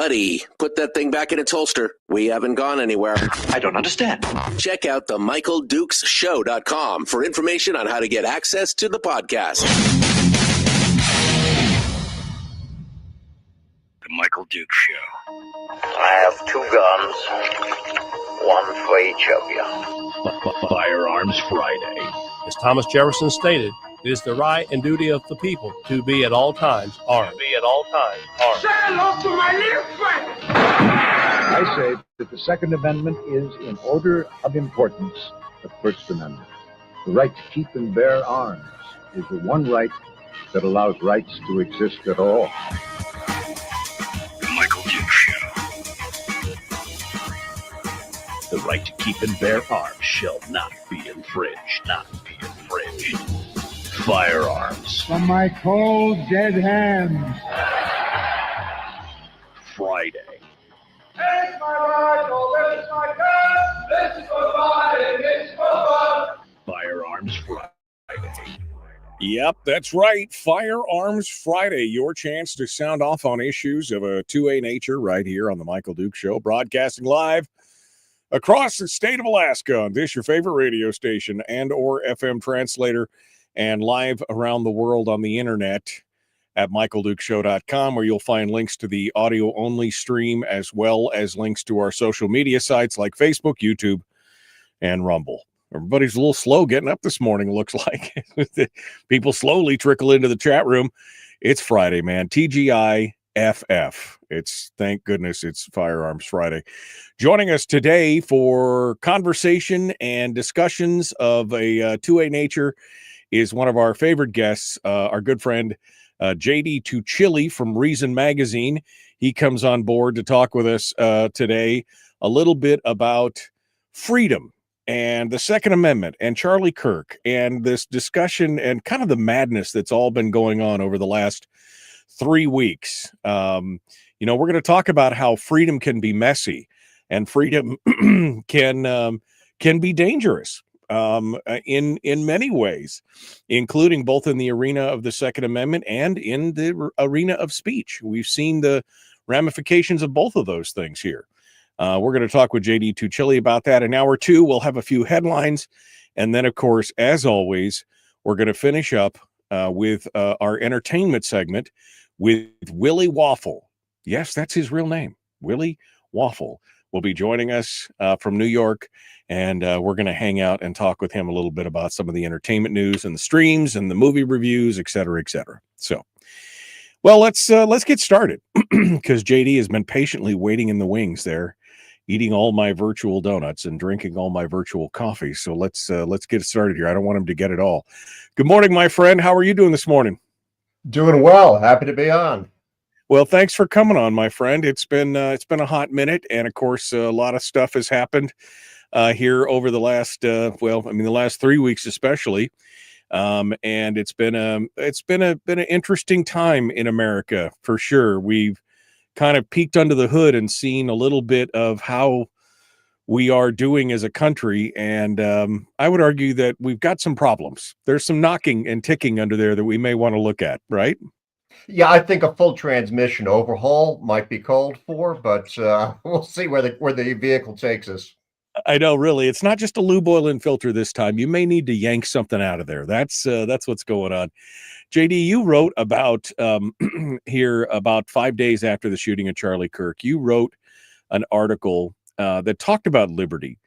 Buddy, put that thing back in its holster. We haven't gone anywhere. I don't understand. Check out the MichaelDukesShow.com for information on how to get access to the podcast. The Michael Dukes Show. I have 2 guns, one for each of you. Firearms Friday. As Thomas Jefferson stated, it is the right and duty of the people to be at all times armed. Say hello to my little friend. I say that the Second Amendment is, in order of importance, the First Amendment. The right to keep and bear arms is the one right that allows rights to exist at all. The Michael Dukes Show. The right to keep and bear arms shall not be infringed. Firearms. From my cold, dead hands. Friday. This is my rifle, this is my gun, this is for fighting, this is for fun. Firearms Friday. Yep, that's right. Firearms Friday, your chance to sound off on issues of a 2A nature right here on the Michael Dukes Show, broadcasting live across the state of Alaska on this, your favorite radio station and or FM translator, and live around the world on the internet at michaeldukeshow.com, where you'll find links to the audio-only stream as well as links to our social media sites like Facebook, YouTube, and Rumble. Everybody's a little slow getting up this morning, it looks like. People slowly trickle into the chat room. It's Friday, man. TGIFF. Thank goodness it's Firearms Friday. Joining us today for conversation and discussions of a 2A nature is one of our favorite guests, our good friend, JD Tuccille from Reason Magazine. He comes on board to talk with us today a little bit about freedom and the Second Amendment and Charlie Kirk and this discussion and kind of the madness that's all been going on over the last 3 weeks. We're going to talk about how freedom can be messy and freedom can be dangerous in many ways, including both in the arena of the Second Amendment and in the arena of speech. We've seen the ramifications of both of those things here. We're going to talk with JD Tuccille about that. In hour 2, we'll have a few headlines. And then, of course, as always, we're going to finish up with our entertainment segment with Willie Waffle. Yes, that's his real name. Willie Waffle will be joining us from New York, and we're going to hang out and talk with him a little bit about some of the entertainment news and the streams and the movie reviews, et cetera, et cetera. So, well, let's get started because JD has been patiently waiting in the wings there, eating all my virtual donuts and drinking all my virtual coffee. So let's get started here. I don't want him to get it all. Good morning, my friend. How are you doing this morning? Doing well. Happy to be on. Well, thanks for coming on, my friend. It's been a hot minute, and of course, a lot of stuff has happened here over the last the last 3 weeks especially, and it's been an interesting time in America for sure. We've kind of peeked under the hood and seen a little bit of how we are doing as a country, and I would argue that we've got some problems. There's some knocking and ticking under there that we may want to look at, right? Yeah, I think a full transmission overhaul might be called for, but we'll see where the vehicle takes us. I know, really. It's not just a lube oil and filter this time. You may need to yank something out of there. That's what's going on. JD, you wrote about here about 5 days after the shooting of Charlie Kirk. You wrote an article that talked about liberty.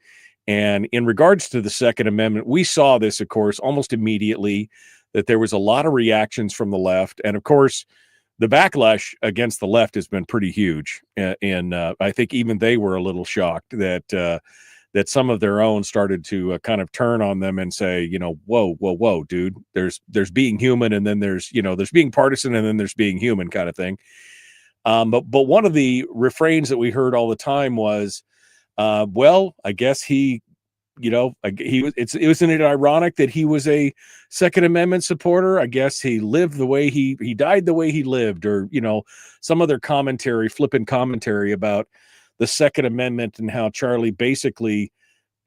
And in regards to the Second Amendment, we saw this, of course, almost immediately, that there was a lot of reactions from the left. And of course, the backlash against the left has been pretty huge. And I think even they were a little shocked that some of their own started to kind of turn on them and say, whoa, dude, there's being human. And then there's being partisan, and then there's being human kind of thing. But one of the refrains that we heard all the time was, I guess he wasn't it ironic that he was a Second Amendment supporter? I guess he lived the way he died the way he lived, or, some other flippant commentary about the Second Amendment and how Charlie basically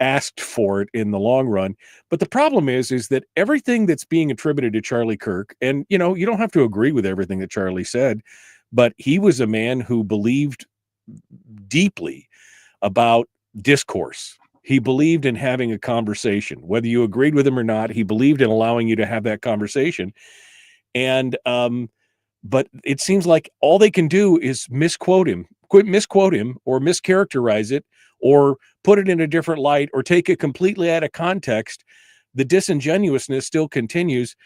asked for it in the long run. But the problem is that everything that's being attributed to Charlie Kirk, and, you don't have to agree with everything that Charlie said, but he was a man who believed deeply about discourse. He believed in having a conversation, whether you agreed with him or not. He believed in allowing you to have that conversation. And, but it seems like all they can do is misquote him or mischaracterize it or put it in a different light or take it completely out of context. The disingenuousness still continues.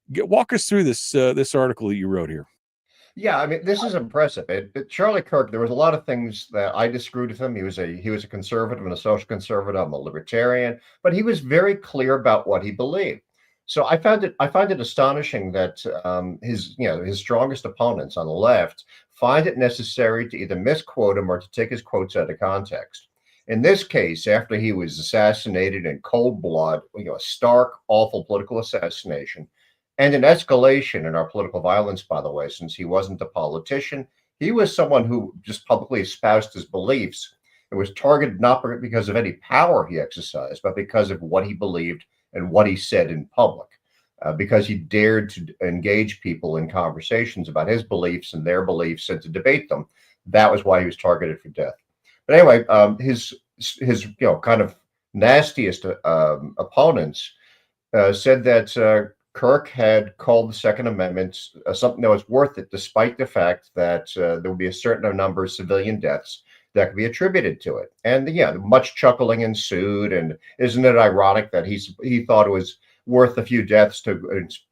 Walk us through this article that you wrote here. Yeah, I mean, this is impressive. Charlie Kirk, there was a lot of things that I disagreed with him. He was a conservative and a social conservative, I'm a libertarian, but he was very clear about what he believed. So I find it astonishing that his strongest opponents on the left find it necessary to either misquote him or to take his quotes out of context. In this case, after he was assassinated in cold blood, a stark, awful political assassination, and an escalation in our political violence, by the way, since he wasn't a politician. He was someone who just publicly espoused his beliefs. It was targeted not because of any power he exercised, but because of what he believed and what he said in public, because he dared to engage people in conversations about his beliefs and their beliefs and to debate them. That was why he was targeted for death. But anyway, his kind of nastiest opponents said that Kirk had called the Second Amendment something that was worth it, despite the fact that there would be a certain number of civilian deaths that could be attributed to it. And much chuckling ensued. And isn't it ironic that he thought it was worth a few deaths to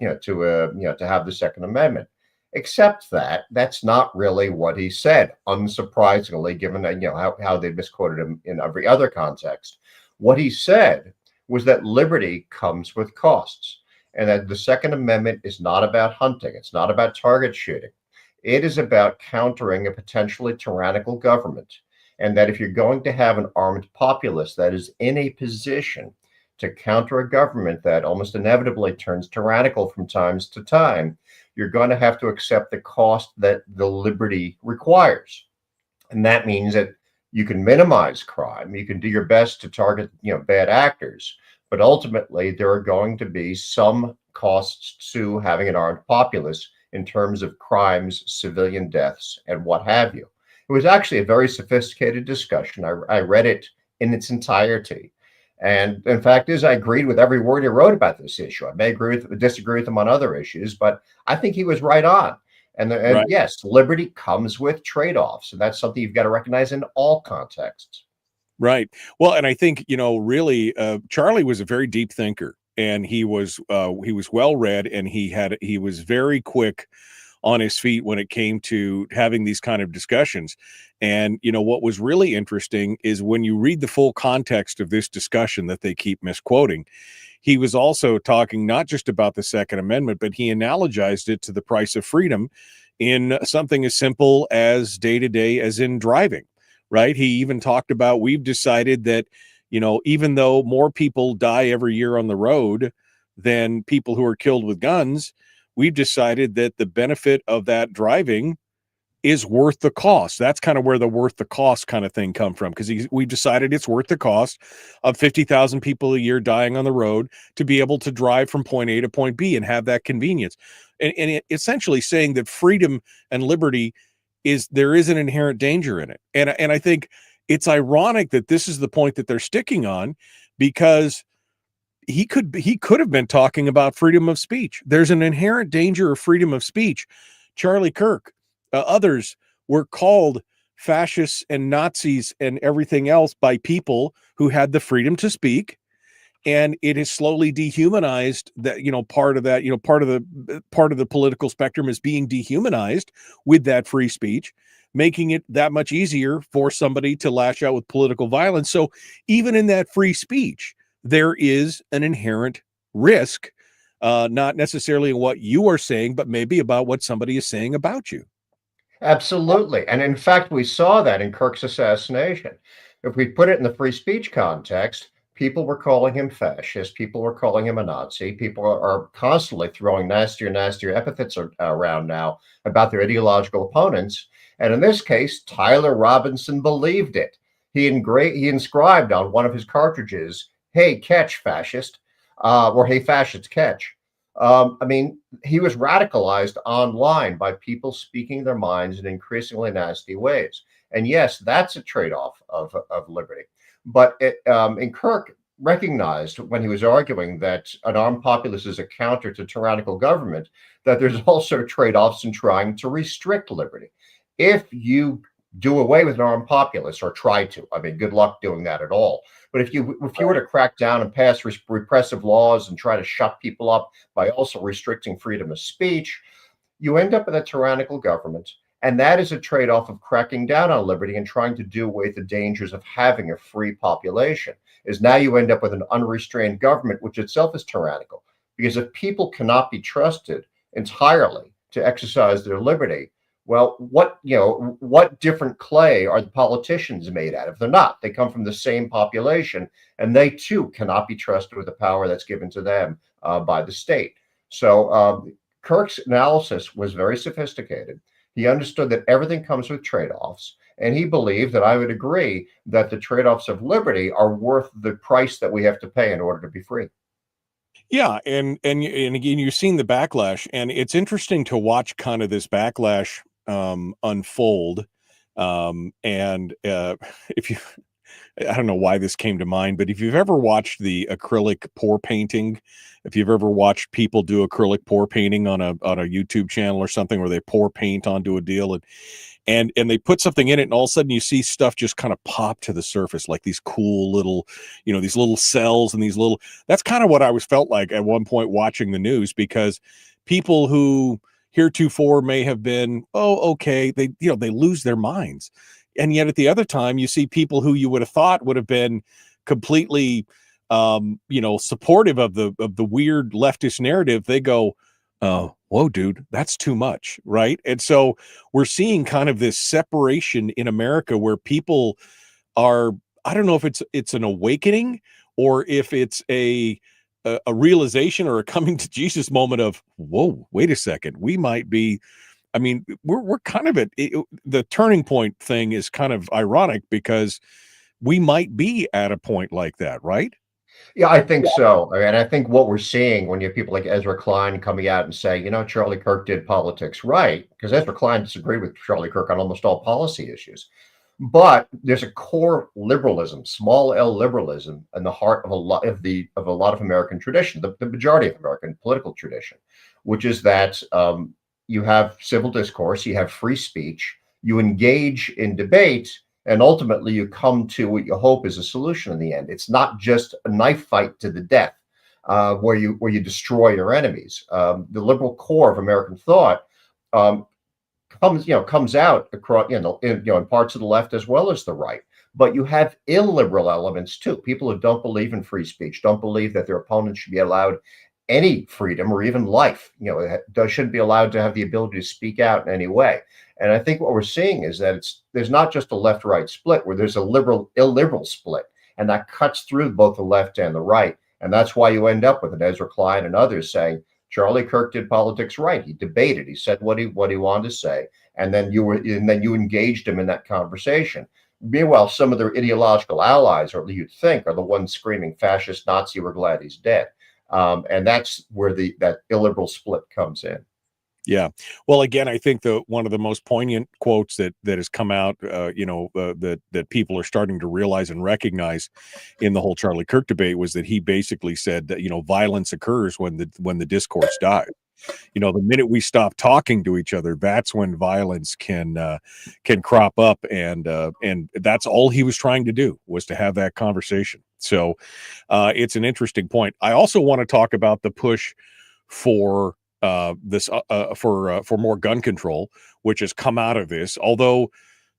have the Second Amendment? Except that that's not really what he said, unsurprisingly, given that how they misquoted him in every other context. What he said was that liberty comes with costs. And that the Second Amendment is not about hunting. It's not about target shooting. It is about countering a potentially tyrannical government. And that if you're going to have an armed populace that is in a position to counter a government that almost inevitably turns tyrannical from time to time, you're going to have to accept the cost that the liberty requires. And that means that you can minimize crime. You can do your best to target, bad actors. But ultimately, there are going to be some costs to having an armed populace in terms of crimes, civilian deaths, and what have you. It was actually a very sophisticated discussion. I read it in its entirety. And in fact, I agreed with every word he wrote about this issue. I may disagree with him on other issues, but I think he was right on. And right. Yes, liberty comes with trade-offs. And that's something you've got to recognize in all contexts. Right. Well, and I think, really, Charlie was a very deep thinker, and he was well read, and he was very quick on his feet when it came to having these kind of discussions. And, what was really interesting is when you read the full context of this discussion that they keep misquoting, he was also talking not just about the Second Amendment, but he analogized it to the price of freedom in something as simple as day-to-day, as in driving. Right. He even talked about, we've decided that, even though more people die every year on the road than people who are killed with guns, we've decided that the benefit of that driving is worth the cost. That's kind of where the worth the cost kind of thing come from, because we've decided it's worth the cost of 50,000 people a year dying on the road to be able to drive from point A to point B and have that convenience. And it essentially saying that freedom and liberty there is an inherent danger in it. And I think it's ironic that this is the point that they're sticking on, because he could have been talking about freedom of speech. There's an inherent danger of freedom of speech. Charlie Kirk, others were called fascists and Nazis and everything else by people who had the freedom to speak. And it is slowly dehumanized that, part of the political spectrum is being dehumanized with that free speech, making it that much easier for somebody to lash out with political violence. So even in that free speech, there is an inherent risk, not necessarily in what you are saying, but maybe about what somebody is saying about you. Absolutely. And in fact, we saw that in Kirk's assassination. If we put it in the free speech context, people were calling him fascist. People were calling him a Nazi. People are constantly throwing nastier and nastier epithets around now about their ideological opponents. And in this case, Tyler Robinson believed it. He inscribed on one of his cartridges, "Hey, catch, fascist," or "Hey, fascists, catch." He was radicalized online by people speaking their minds in increasingly nasty ways. And yes, that's a trade-off of liberty. But and Kirk recognized when he was arguing that an armed populace is a counter to tyrannical government, that there's also trade-offs in trying to restrict liberty. If you do away with an armed populace, or try to, I mean, good luck doing that at all. But if you were to crack down and pass repressive laws and try to shut people up by also restricting freedom of speech, you end up with a tyrannical government. And that is a trade-off of cracking down on liberty and trying to do away with the dangers of having a free population. Is now you end up with an unrestrained government, which itself is tyrannical. Because if people cannot be trusted entirely to exercise their liberty, well, what different clay are the politicians made out of? They're not. They come from the same population, and they too cannot be trusted with the power that's given to them by the state. So Kirk's analysis was very sophisticated. He understood that everything comes with trade-offs, and he believed that I would agree that the trade-offs of liberty are worth the price that we have to pay in order to be free. Yeah, and again, you've seen the backlash, and it's interesting to watch kind of this backlash unfold. If you, I don't know why this came to mind, but if you've ever watched the acrylic pour painting, if you've ever watched people do acrylic pour painting on a YouTube channel or something, where they pour paint onto a deal and they put something in it, and all of a sudden you see stuff just kind of pop to the surface, like these cool little, these little cells and these little, that's kind of what I was felt like at one point watching the news, because people who heretofore may have been, oh, okay, they lose their minds. And yet at the other time, you see people who you would have thought would have been completely, supportive of the weird leftist narrative. They go, whoa, dude, that's too much, right? And so we're seeing kind of this separation in America where people are, I don't know if it's an awakening or if it's a realization or a coming to Jesus moment of, whoa, wait a second, we might be, I mean, we're kind of at the turning point thing is kind of ironic because we might be at a point like that, right? Yeah, I think so. And I think what we're seeing when you have people like Ezra Klein coming out and saying, Charlie Kirk did politics right, because Ezra Klein disagreed with Charlie Kirk on almost all policy issues. But there's a core liberalism, small L liberalism, in the heart of a lot of American tradition, the majority of American political tradition, which is that you have civil discourse, you have free speech, you engage in debate, and ultimately you come to what you hope is a solution in the end. It's not just a knife fight to the death, where you destroy your enemies. The liberal core of American thought comes out across in parts of the left as well as the right. But you have illiberal elements too. People who don't believe in free speech, don't believe that their opponents should be allowed any freedom or even life. Shouldn't be allowed to have the ability to speak out in any way. And I think what we're seeing is that there's not just a left-right split, where there's a illiberal split, and that cuts through both the left and the right. And that's why you end up with an Ezra Klein and others saying Charlie Kirk did politics right. He debated. He said what he wanted to say, and then you engaged him in that conversation. Meanwhile, some of their ideological allies, or you'd think, are the ones screaming "fascist Nazi, we're glad he's dead," and that's where that illiberal split comes in. Yeah. Well, again, I think one of the most poignant quotes that has come out, that people are starting to realize and recognize in the whole Charlie Kirk debate was that he basically said that, violence occurs when the discourse dies. The minute we stop talking to each other, that's when violence can crop up. And that's all he was trying to do, was to have that conversation. So it's an interesting point. I also want to talk about the push for for more gun control, which has come out of this, although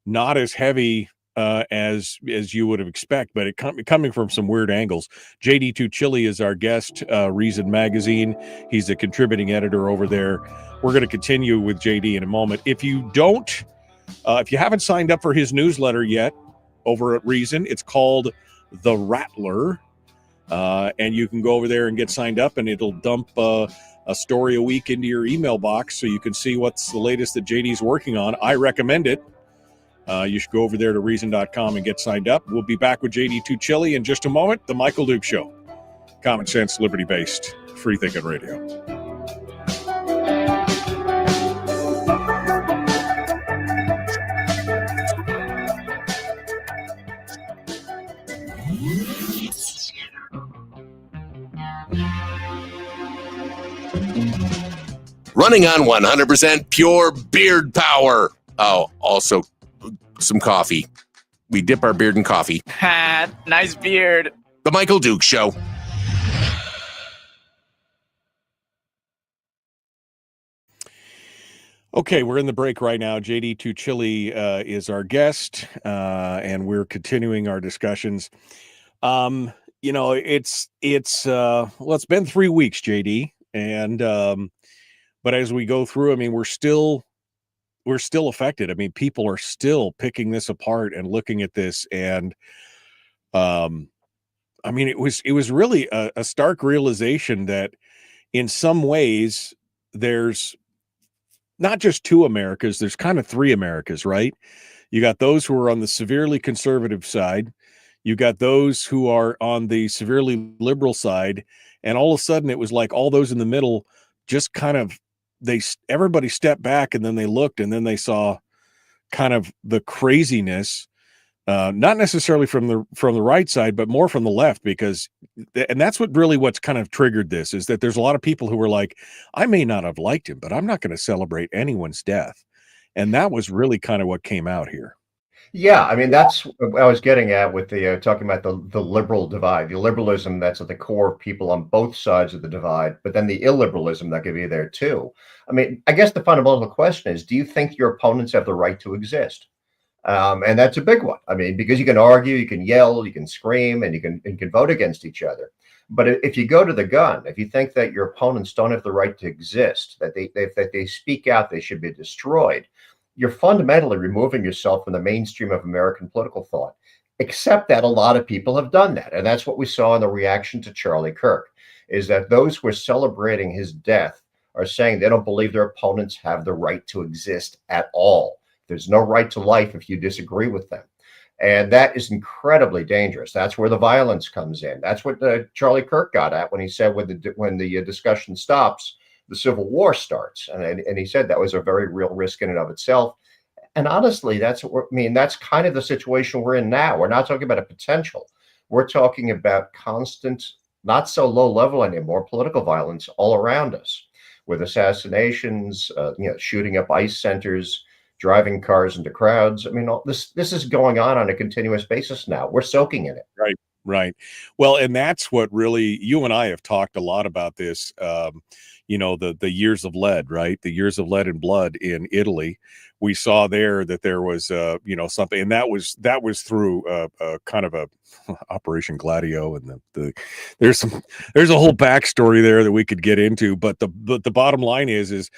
not as heavy as you would have expected, but coming from some weird angles. JD Tuccille is our guest, Reason Magazine. He's a contributing editor over there. We're going to continue with JD in a moment. If you haven't signed up for his newsletter yet over at Reason, it's called The Rattler. And you can go over there and get signed up, and it'll dump a story a week into your email box so you can see what's the latest that JD's working on. I recommend it. You should go over there to reason.com and get signed up. We'll be back with JD Tuccille in just a moment. The Michael Duke Show. Common sense, liberty-based, free-thinking radio. Running on 100% pure beard power. Oh, also some coffee. We dip our beard in coffee. Nice beard. The Michael Duke Show. Okay, we're in the break right now. JD Tuccille is our guest, and we're continuing our discussions. You know, it's been 3 weeks, JD, and but as we go through, I mean, we're still affected. I mean, people are still picking this apart and looking at this, and I mean, it was really a stark realization that in some ways there's not just two Americas, there's kind of three Americas, right? You got those who are on the severely conservative side. You got those who are on the severely liberal side. And all of a sudden it was like all those in the middle just kind of, everybody stepped back, and then they looked, and then they saw kind of the craziness, not necessarily from the right side, but more from the left, because, and that's what's kind of triggered this, is that there's a lot of people who were like, I may not have liked him, but I'm not going to celebrate anyone's death. And that was really kind of what came out here. Yeah, I mean, that's what I was getting at with the talking about the liberal divide, the liberalism that's at the core of people on both sides of the divide, but then the illiberalism that could be there too. I mean, I guess the fundamental question is, do you think your opponents have the right to exist? And that's a big one. I mean, because you can argue, you can yell, you can scream, and you can vote against each other. But if you go to the gun, if you think that your opponents don't have the right to exist, that they speak out, they should be destroyed, you're fundamentally removing yourself from the mainstream of American political thought, except that a lot of people have done that. And that's what we saw in the reaction to Charlie Kirk, is that those who are celebrating his death are saying they don't believe their opponents have the right to exist at all. There's no right to life if you disagree with them. And that is incredibly dangerous. That's where the violence comes in. That's what Charlie Kirk got at when he said when the discussion stops, the Civil War starts. And he said that was a very real risk in and of itself. And honestly, that's kind of the situation we're in now. We're not talking about a potential. We're talking about constant, not so low level anymore, political violence all around us, with assassinations, shooting up ICE centers, driving cars into crowds. I mean, this is going on a continuous basis now. We're soaking in it. Right. Well, and that's what really, you and I have talked a lot about this, the years of lead, right? The years of lead and blood in Italy. We saw there that there was, something, and that was through kind of a Operation Gladio, and there's a whole backstory there that we could get into. But the bottom line is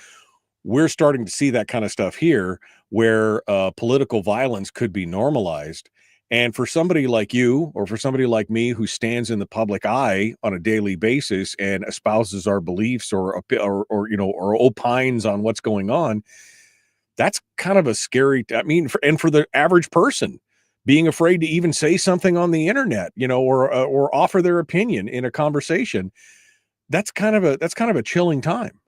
we're starting to see that kind of stuff here, where political violence could be normalized. And for somebody like you, or for somebody like me, who stands in the public eye on a daily basis and espouses our beliefs or opines on what's going on, that's kind of a scary, and for the average person being afraid to even say something on the internet, or offer their opinion in a conversation, that's kind of a chilling time.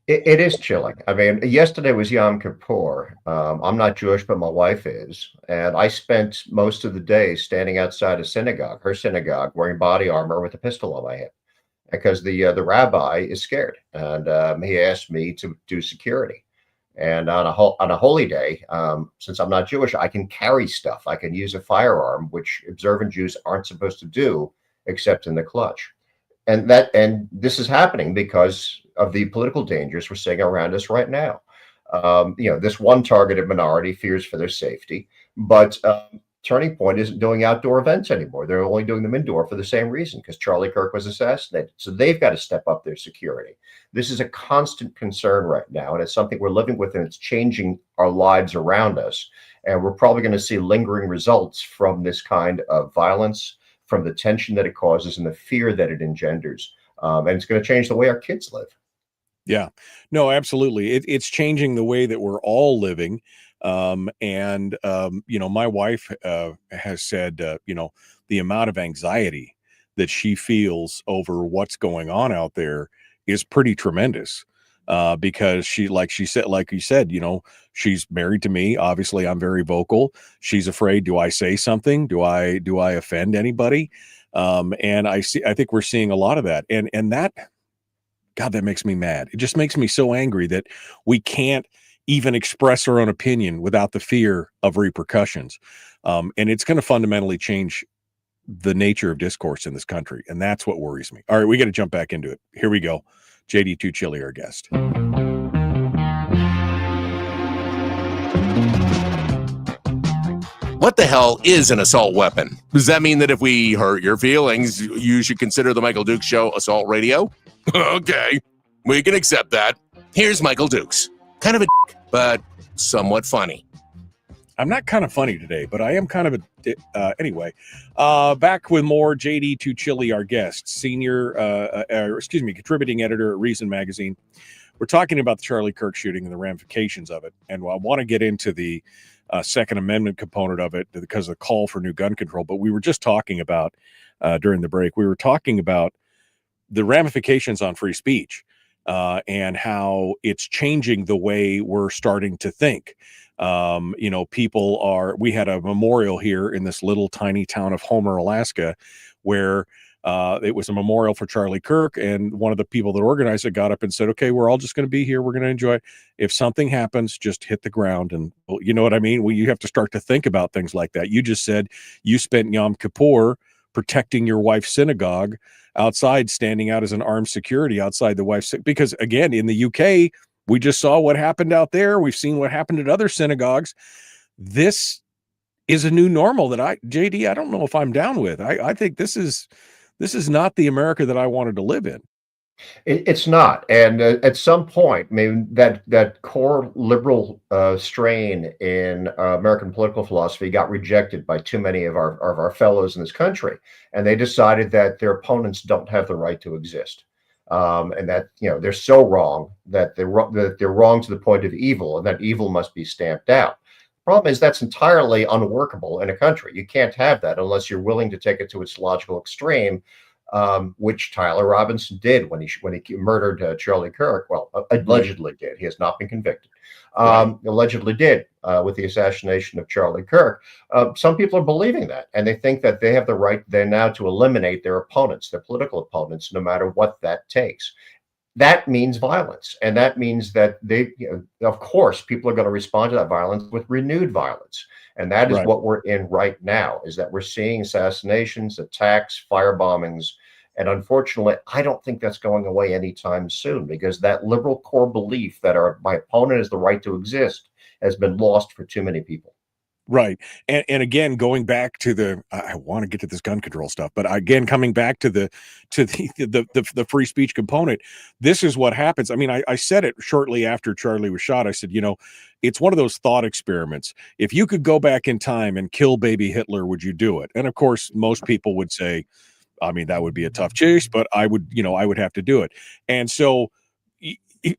It is chilling. I mean, yesterday was Yom Kippur. I'm not Jewish, but my wife is. And I spent most of the day standing outside her synagogue, wearing body armor with a pistol on my hip, because the rabbi is scared. And he asked me to do security. And on a holy day, since I'm not Jewish, I can carry stuff. I can use a firearm, which observant Jews aren't supposed to do, except in the clutch. And this is happening because of the political dangers we're seeing around us right now. This one targeted minority fears for their safety, but Turning Point isn't doing outdoor events anymore. They're only doing them indoor for the same reason, because Charlie Kirk was assassinated. So they've got to step up their security. This is a constant concern right now, and it's something we're living with, and it's changing our lives around us. And we're probably going to see lingering results from this kind of violence, from the tension that it causes and the fear that it engenders. And it's going to change the way our kids live. Yeah, no, absolutely. It's changing the way that we're all living. My wife has said, the amount of anxiety that she feels over what's going on out there is pretty tremendous. because like you said, she's married to me. Obviously, I'm very vocal. She's afraid. Do I say something? Do I offend anybody? And I think we're seeing a lot of that. And that, God, that makes me mad. It just makes me so angry that we can't even express our own opinion without the fear of repercussions. And it's going to fundamentally change the nature of discourse in this country. And that's what worries me. All right, we got to jump back into it. Here we go. JD Tuccille, our guest. What the hell is an assault weapon? Does that mean that if we hurt your feelings, you should consider the Michael Dukes Show assault radio? Okay, we can accept that. Here's Michael Dukes. Kind of a dick, but somewhat funny. I'm not kind of funny today, but I am kind of a anyway. Back with more. JD Tuccille, our guest, contributing editor at Reason Magazine. We're talking about the Charlie Kirk shooting and the ramifications of it, and I want to get into the Second Amendment component of it because of the call for new gun control. But we were just talking about during the break. We were talking about the ramifications on free speech and how it's changing the way we're starting to think. We had a memorial here in this little tiny town of Homer, Alaska, where it was a memorial for Charlie Kirk. And one of the people that organized it got up and said, okay, we're all just going to be here. We're going to enjoy it. If something happens, just hit the ground. And you know what I mean? Well, you have to start to think about things like that. You just said you spent Yom Kippur protecting your wife's synagogue outside, standing out as an armed security outside the wife's, because again, in the UK, we just saw what happened out there. We've seen what happened at other synagogues. This is a new normal that I don't know if I'm down with. I think this is not the America that I wanted to live in. It's not. And at some point, maybe that core liberal strain in American political philosophy got rejected by too many of our fellows in this country. And they decided that their opponents don't have the right to exist. And that, they're so wrong that they're wrong to the point of evil, and that evil must be stamped out. Problem is that's entirely unworkable in a country. You can't have that unless you're willing to take it to its logical extreme, which Tyler Robinson did when he murdered Charlie Kirk. Well, allegedly did. He has not been convicted. Allegedly did with the assassination of Charlie Kirk. Some people are believing that, and they think that they have the right there now to eliminate their opponents, their political opponents, no matter what that takes. That means violence, and that means that of course, people are going to respond to that violence with renewed violence. And that is what we're in right now, is that we're seeing assassinations, attacks, fire bombings. And unfortunately, I don't think that's going away anytime soon, because that liberal core belief that my opponent has the right to exist has been lost for too many people. Right. And again, going back to I want to get to this gun control stuff, but again, coming back to the free speech component, this is what happens. I mean, I said it shortly after Charlie was shot. I said, it's one of those thought experiments. If you could go back in time and kill baby Hitler, would you do it? And of course, most people would say, I mean, that would be a tough chase, but I would have to do it. And so,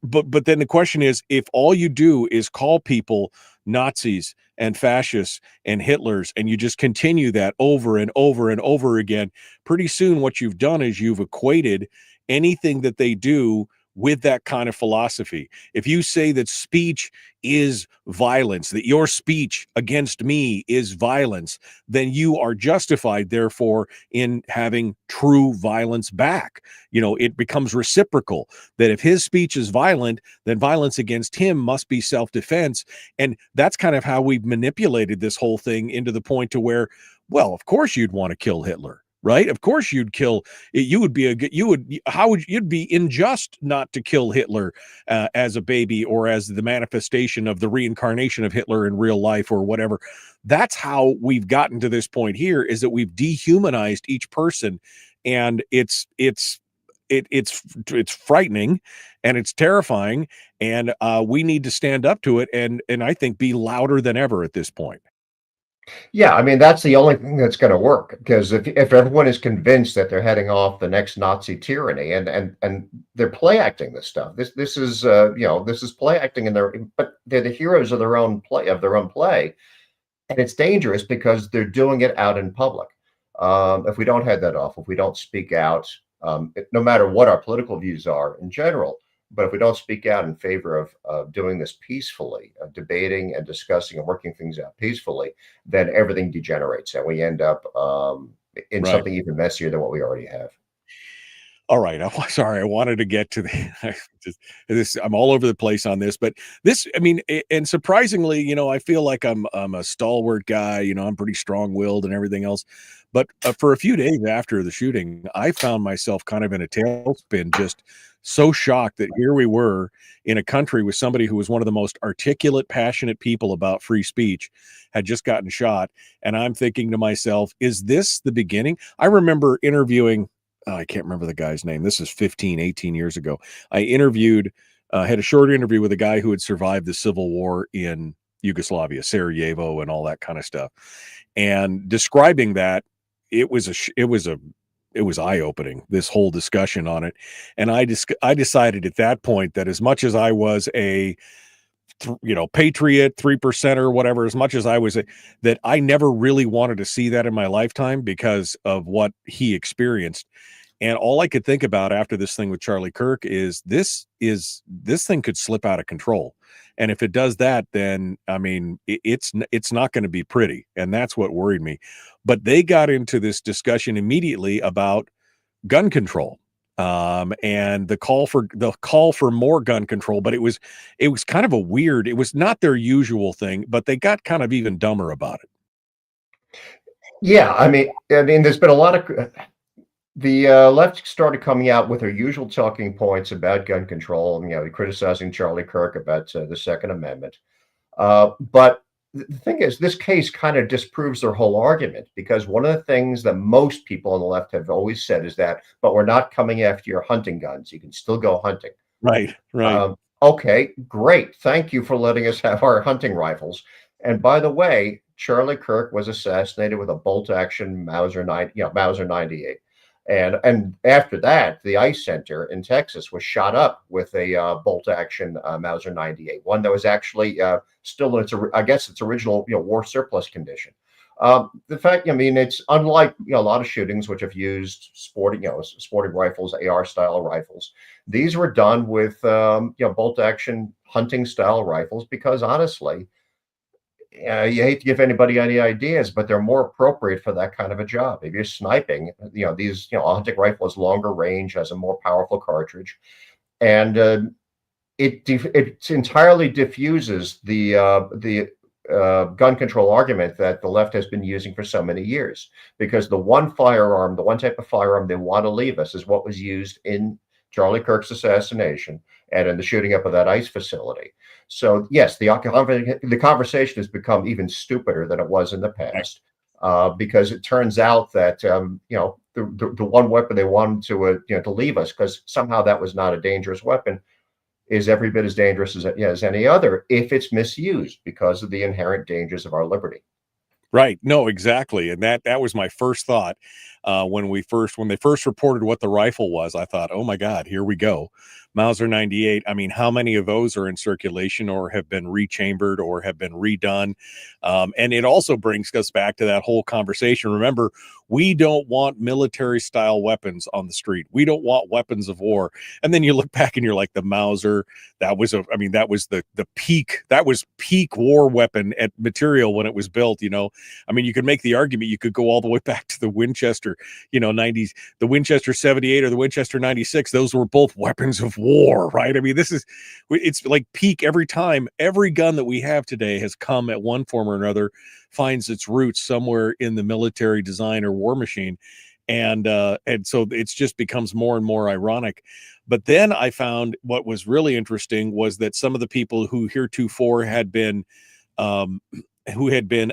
but then the question is, if all you do is call people Nazis and fascists and Hitlers, and you just continue that over and over and over again, pretty soon what you've done is you've equated anything that they do with that kind of philosophy. If you say that speech is violence, that your speech against me is violence, then you are justified, therefore, in having true violence back. It becomes reciprocal, that if his speech is violent, then violence against him must be self-defense. And that's kind of how we've manipulated this whole thing into the point to where, well, of course you'd want to kill Hitler. Right? Of course you'd kill. You'd be unjust not to kill Hitler as a baby, or as the manifestation of the reincarnation of Hitler in real life, or whatever. That's how we've gotten to this point here, is that we've dehumanized each person, and it's frightening, and it's terrifying, and we need to stand up to it, and I think be louder than ever at this point. Yeah, I mean, that's the only thing that's going to work, because if everyone is convinced that they're heading off the next Nazi tyranny, and they're play acting this stuff, this is play acting, but they're the heroes of their own play, and it's dangerous because they're doing it out in public. If we don't head that off, if we don't speak out, no matter what our political views are in general, But if we don't speak out in favor of doing this peacefully, debating and discussing and working things out peacefully, then everything degenerates and we end up in Right. something even messier than what we already have. All right. Sorry, I wanted to get to I'm all over the place on this, but this, I mean, and surprisingly, I feel like I'm a stalwart guy. I'm pretty strong-willed and everything else. But for a few days after the shooting, I found myself kind of in a tailspin, just so shocked that here we were in a country with somebody who was one of the most articulate, passionate people about free speech had just gotten shot. And I'm thinking to myself, is this the beginning? I remember interviewing, I can't remember the guy's name. This is 15, 18 years ago. I had a short interview with a guy who had survived the civil war in Yugoslavia, Sarajevo, and all that kind of stuff. And describing that, it was eye-opening, this whole discussion on it. And I decided at that point that as much as I was a patriot, 3% or whatever, as much as I was that I never really wanted to see that in my lifetime because of what he experienced. And all I could think about after this thing with Charlie Kirk is this thing could slip out of control. And if it does that, then I mean, it's not going to be pretty. And that's what worried me. But they got into this discussion immediately about gun control. And the call for more gun control, but it was kind of it was not their usual thing, but they got kind of even dumber about it. Yeah, I mean, there's been a lot of the left started coming out with their usual talking points about gun control, criticizing Charlie Kirk about the Second Amendment. But the thing is, this case kind of disproves their whole argument, because one of the things that most people on the left have always said is that, but we're not coming after your hunting guns. You can still go hunting. Right. Okay, great. Thank you for letting us have our hunting rifles. And by the way, Charlie Kirk was assassinated with a bolt-action Mauser 98. And after that, the ICE Center in Texas was shot up with a bolt-action Mauser 98, one that was actually still in its original war surplus condition. The fact, it's unlike a lot of shootings which have used sporting rifles, AR-style rifles. These were done with bolt-action hunting-style rifles because honestly, you hate to give anybody any ideas, but they're more appropriate for that kind of a job. If you're sniping, these, a hunting rifle is longer range, has a more powerful cartridge, and it entirely diffuses the gun control argument that the left has been using for so many years. Because the one type of firearm they want to leave us is what was used in Charlie Kirk's assassination and in the shooting up of that ICE facility. So yes, the conversation has become even stupider than it was in the past, because it turns out that the one weapon they wanted to leave us, because somehow that was not a dangerous weapon, is every bit as dangerous as any other if it's misused because of the inherent dangers of our liberty. Right. No, exactly. And that was my first thought when they first reported what the rifle was. I thought, oh my God, here we go. Mauser 98. I mean, how many of those are in circulation or have been rechambered or have been redone? And it also brings us back to that whole conversation. Remember, we don't want military style weapons on the street. We don't want weapons of war. And then you look back and you're like, the Mauser, that was the peak war weapon at material when it was built. I mean, you could make the argument, you could go all the way back to the Winchester, 90s, the Winchester 78 or the Winchester 96. Those were both weapons of war, right? I mean, it's like peak every time. Every gun that we have today has come at one form or another, finds its roots somewhere in the military design or war machine. And so it's just becomes more and more ironic. But then I found what was really interesting was that some of the people who heretofore had been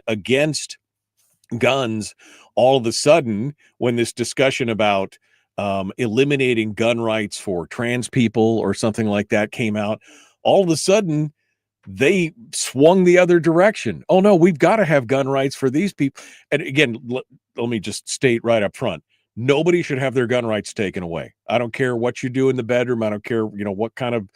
against guns, all of a sudden, when this discussion about eliminating gun rights for trans people or something like that came out, all of a sudden they swung the other direction. Oh no, we've got to have gun rights for these people. And again, let me just state right up front, nobody should have their gun rights taken away. I don't care what you do in the bedroom. I don't care, what kind of,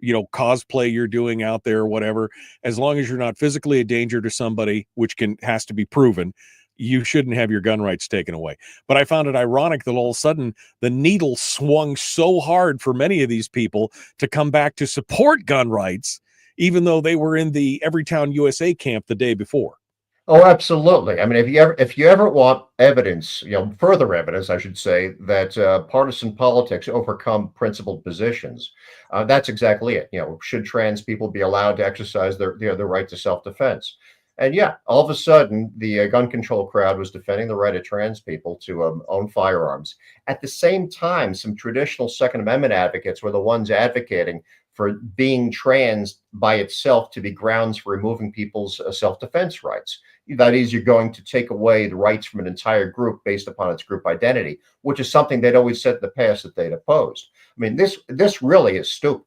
cosplay you're doing out there or whatever. As long as you're not physically a danger to somebody, which has to be proven, you shouldn't have your gun rights taken away. But I found it ironic that all of a sudden the needle swung so hard for many of these people to come back to support gun rights, even though they were in the Everytown USA camp the day before. Oh, absolutely. I mean, if you ever want evidence, further evidence, I should say, that partisan politics overcome principled positions, that's exactly it. Should trans people be allowed to exercise their right to self-defense? And yeah, all of a sudden, the gun control crowd was defending the right of trans people to own firearms. At the same time, some traditional Second Amendment advocates were the ones advocating for being trans by itself to be grounds for removing people's self-defense rights. That is, you're going to take away the rights from an entire group based upon its group identity, which is something they'd always said in the past that they'd opposed. I mean, this really is stupid.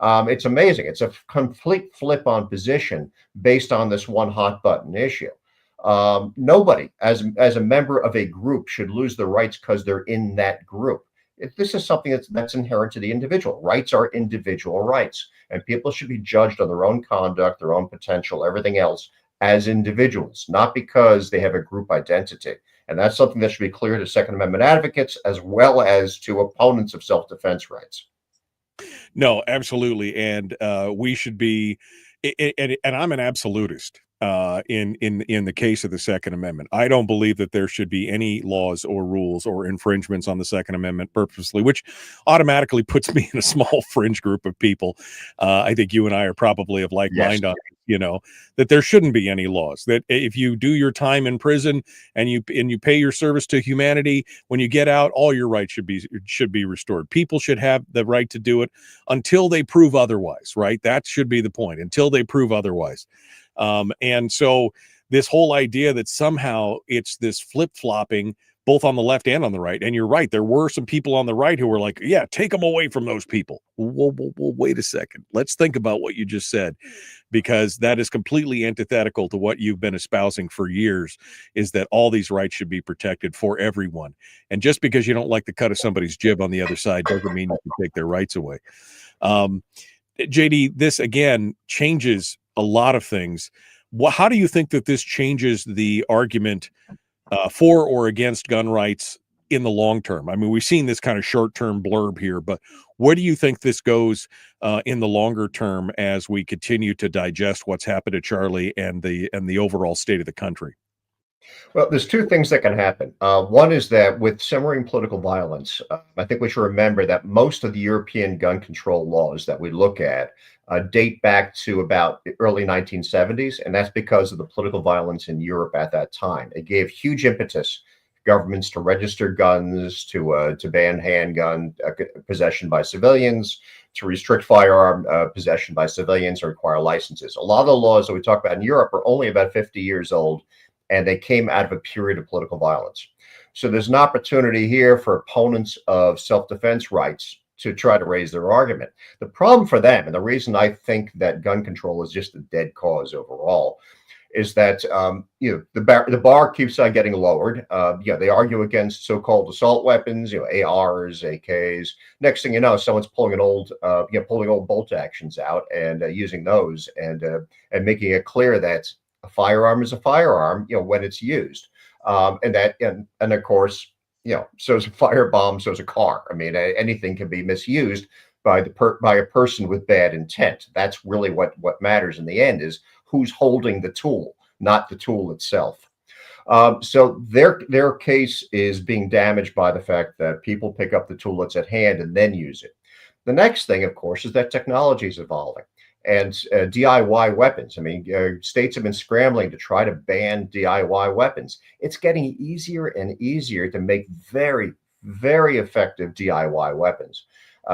It's amazing. It's a complete flip on position based on this one hot button issue. Nobody, as a member of a group, should lose their rights because they're in that group. This is something that's inherent to the individual. Rights are individual rights, and people should be judged on their own conduct, their own potential, everything else as individuals, not because they have a group identity. And that's something that should be clear to Second Amendment advocates as well as to opponents of self-defense rights. No, absolutely. And we should be, and I'm an absolutist in the case of the Second Amendment. I don't believe that there should be any laws or rules or infringements on the Second Amendment purposely, which automatically puts me in a small fringe group of people. I think you and I are probably of like mind on, that there shouldn't be any laws, that if you do your time in prison and you pay your service to humanity, when you get out, all your rights should be restored. People should have the right to do it until they prove otherwise, right? That should be the point, until they prove otherwise. And so this whole idea that somehow it's this flip-flopping both on the left and on the right. And you're right. There were some people on the right who were like, yeah, take them away from those people. Well, wait a second. Let's think about what you just said, because that is completely antithetical to what you've been espousing for years, is that all these rights should be protected for everyone. And just because you don't like the cut of somebody's jib on the other side doesn't mean you can take their rights away. JD, this again changes a lot of things. How do you think that this changes the argument for or against gun rights in the long term? I mean, we've seen this kind of short-term blurb here, but where do you think this goes in the longer term as we continue to digest what's happened to Charlie and the overall state of the country? Well, there's two things that can happen. One is that with simmering political violence, I think we should remember that most of the European gun control laws that we look at date back to about the early 1970s, and that's because of the political violence in Europe at that time. It gave huge impetus governments to register guns, to ban handgun possession by civilians, to restrict firearm possession by civilians, or require licenses. A lot of the laws that we talk about in Europe are only about 50 years old, and they came out of a period of political violence. So there's an opportunity here for opponents of self-defense rights to try to raise their argument. The problem for them, and the reason I think that gun control is just a dead cause overall, is that the bar keeps on getting lowered. They argue against so-called assault weapons, ARs, AKs. Next thing you know, someone's pulling old bolt actions out and using those and making it clear that a firearm is a firearm, when it's used, and of course, so is a firebomb, so is a car. I mean, anything can be misused by a person with bad intent. That's really what matters in the end, is who's holding the tool, not the tool itself. So their case is being damaged by the fact that people pick up the tool that's at hand and then use it. The next thing, of course, is that technology is evolving. And DIY weapons. I mean, states have been scrambling to try to ban DIY weapons. It's getting easier and easier to make very, very effective DIY weapons.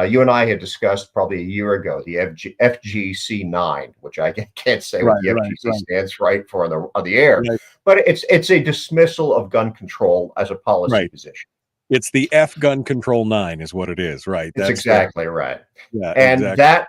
You and I had discussed probably a year ago the FGC9, which I can't say what the FGC stands for on the air, but it's a dismissal of gun control as a policy position. It's the F gun control 9 is what it is, right? That's exactly right. Yeah, and exactly.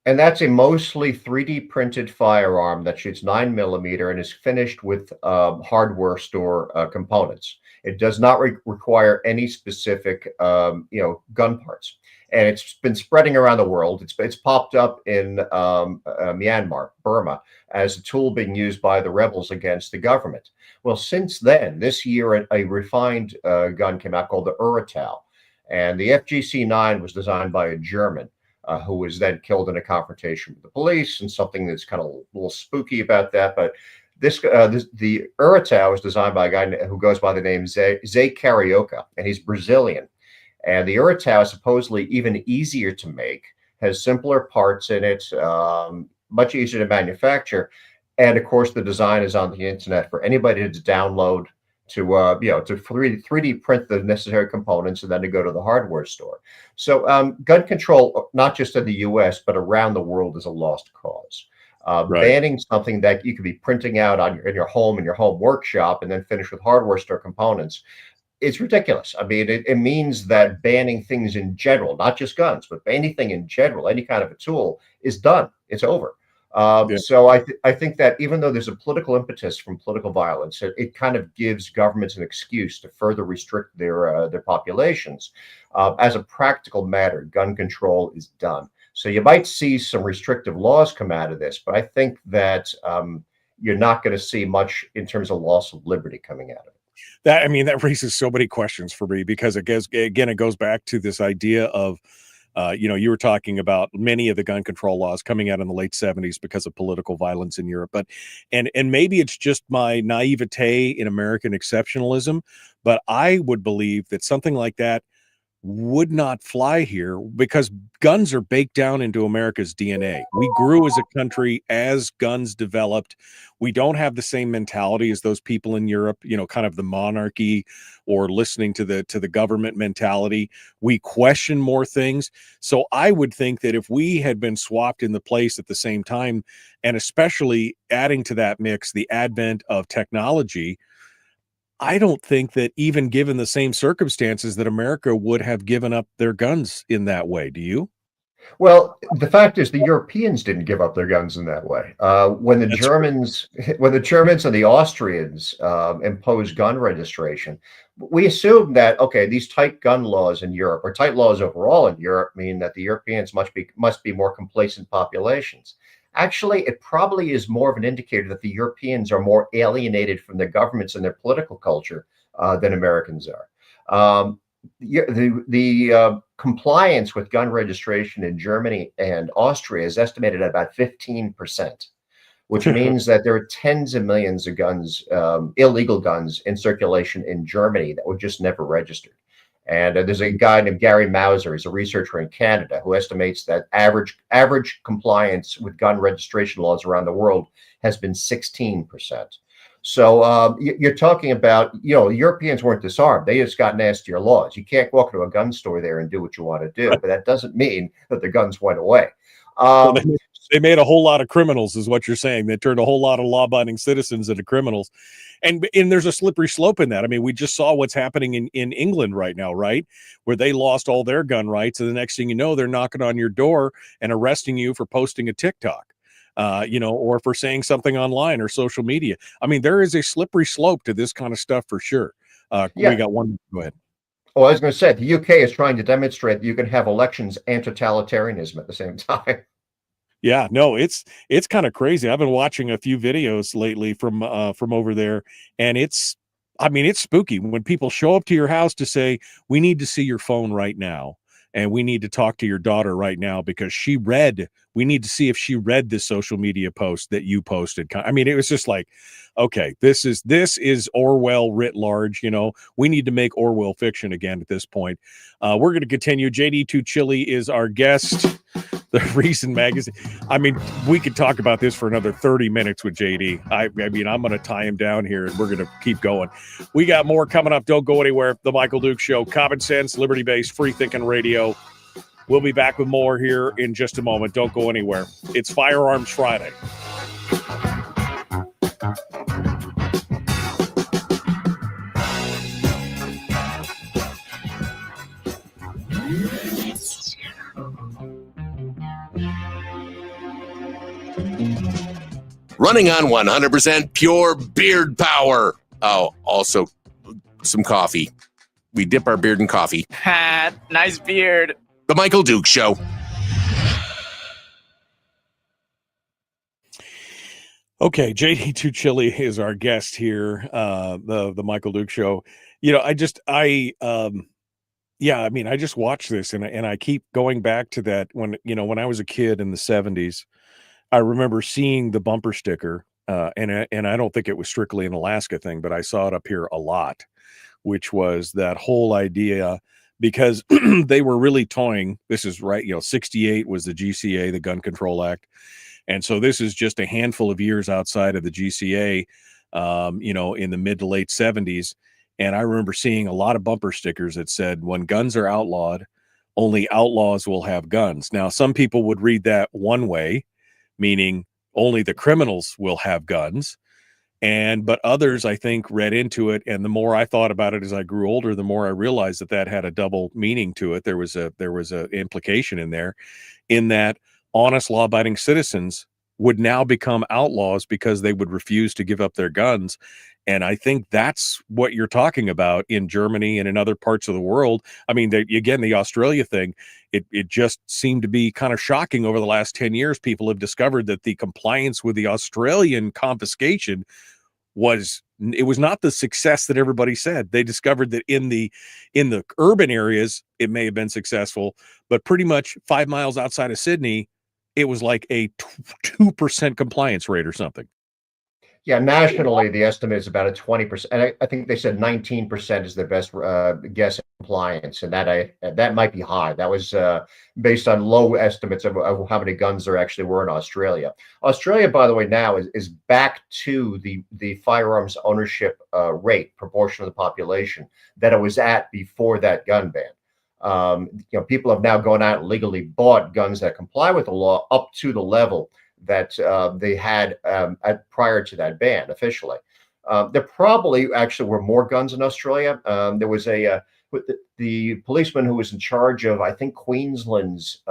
that's a mostly 3D printed firearm that shoots 9mm and is finished with hardware store components. It does not require any specific, gun parts. and it's been spreading around the world. It's popped up in Myanmar, Burma, as a tool being used by the rebels against the government. Well, since then, this year, a refined gun came out called the Urutau, and the FGC-9 was designed by a German who was then killed in a confrontation with the police, and something that's kind of a little spooky about that, but the Urutau was designed by a guy who goes by the name Zé Carioca, and he's Brazilian. And the Urutau is supposedly even easier to make, has simpler parts in it, much easier to manufacture. And of course, the design is on the internet for anybody to download, to 3D print the necessary components, and then to go to the hardware store. So gun control, not just in the U.S., but around the world, is a lost cause. Banning something that you could be printing out in your home, in your home workshop, and then finish with hardware store components, it's ridiculous. I mean, it means that banning things in general, not just guns, but anything in general, any kind of a tool, is done. It's over. So I think that even though there's a political impetus from political violence, it kind of gives governments an excuse to further restrict their populations. As a practical matter, gun control is done. So you might see some restrictive laws come out of this, but I think that you're not going to see much in terms of loss of liberty coming out of it. That raises so many questions for me, because it goes back to this idea of, you were talking about many of the gun control laws coming out in the late 70s because of political violence in Europe. But and maybe it's just my naivete in American exceptionalism, but I would believe that something like that would not fly here, because guns are baked down into America's DNA. We grew as a country as guns developed. We don't have the same mentality as those people in Europe, kind of the monarchy or listening to the government mentality. We question more things. So I would think that if we had been swapped in the place at the same time, and especially adding to that mix the advent of technology, I don't think that, even given the same circumstances, that America would have given up their guns in that way. Do you? Well, the fact is, the Europeans didn't give up their guns in that way. When the Germans and the Austrians imposed gun registration, we assumed that, okay, these tight gun laws in Europe, or tight laws overall in Europe, mean that the Europeans must be more complacent populations. Actually, it probably is more of an indicator that the Europeans are more alienated from their governments and their political culture than Americans are. The compliance with gun registration in Germany and Austria is estimated at about 15%, which means that there are tens of millions of guns, illegal guns, in circulation in Germany that were just never registered. And there's a guy named Gary Mauser, he's a researcher in Canada, who estimates that average compliance with gun registration laws around the world has been 16%. So you're talking about, Europeans weren't disarmed. They just got nastier laws. You can't walk into a gun store there and do what you want to do, but that doesn't mean that the guns went away. They made a whole lot of criminals, is what you're saying. They turned a whole lot of law-abiding citizens into criminals. And there's a slippery slope in that. I mean, we just saw what's happening in England right now, right? Where they lost all their gun rights. And the next thing you know, they're knocking on your door and arresting you for posting a TikTok, or for saying something online or social media. I mean, there is a slippery slope to this kind of stuff for sure. We got one. Go ahead. Oh, I was going to say, the UK is trying to demonstrate that you can have elections and totalitarianism at the same time. Yeah, no, it's kind of crazy. I've been watching a few videos lately from over there, and it's spooky when people show up to your house to say, we need to see your phone right now, and we need to talk to your daughter right now because we need to see if she read this social media post that you posted. I mean, it was just like, okay, this is Orwell writ large. We need to make Orwell fiction again at this point. We're going to continue. JD Tuccille is our guest. The Reason Magazine. I mean, we could talk about this for another 30 minutes with JD. I mean, I'm going to tie him down here, and we're going to keep going. We got more coming up. Don't go anywhere. The Michael Duke Show. Common sense, liberty-based, free-thinking radio. We'll be back with more here in just a moment. Don't go anywhere. It's Firearms Friday. Running on 100% pure beard power. Oh, also some coffee. We dip our beard in coffee. Ha, nice beard. The Michael Dukes Show. Okay, JD Tuccille is our guest here, the Michael Dukes Show. I just watch this and I keep going back to that when I was a kid in the 70s. I remember seeing the bumper sticker, and I don't think it was strictly an Alaska thing, but I saw it up here a lot, which was that whole idea, because they were really toying. This is right, 68 was the GCA, the Gun Control Act. And so this is just a handful of years outside of the GCA, in the mid to late 70s. And I remember seeing a lot of bumper stickers that said, when guns are outlawed, only outlaws will have guns. Now, some people would read that one way, meaning only the criminals will have guns. But others, I think, read into it. And the more I thought about it as I grew older, the more I realized that had a double meaning to it. There was a implication in there, in that honest law-abiding citizens would now become outlaws because they would refuse to give up their guns. And I think that's what you're talking about in Germany and in other parts of the world. I mean, the Australia thing, it just seemed to be kind of shocking over the last 10 years. People have discovered that the compliance with the Australian confiscation was not the success that everybody said. They discovered that in the urban areas, it may have been successful, but pretty much 5 miles outside of Sydney, it was like a 2% compliance rate or something. Yeah, nationally, the estimate is about a 20%. And I think they said 19% is their best guess at compliance. And that might be high. That was based on low estimates of how many guns there actually were in Australia. Australia, by the way, now is back to the firearms ownership rate, proportion of the population, that it was at before that gun ban. People have now gone out and legally bought guns that comply with the law up to the level that they had prior to that ban officially. There probably actually were more guns in Australia. There was the policeman who was in charge of, I think, Queensland's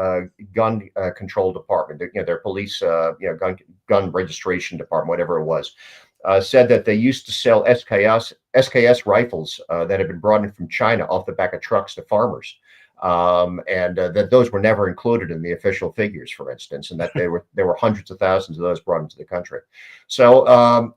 gun control department, their police gun registration department, whatever it was, said that they used to sell SKS rifles that had been brought in from China off the back of trucks to farmers. That those were never included in the official figures, for instance, and that there were hundreds of thousands of those brought into the country. So,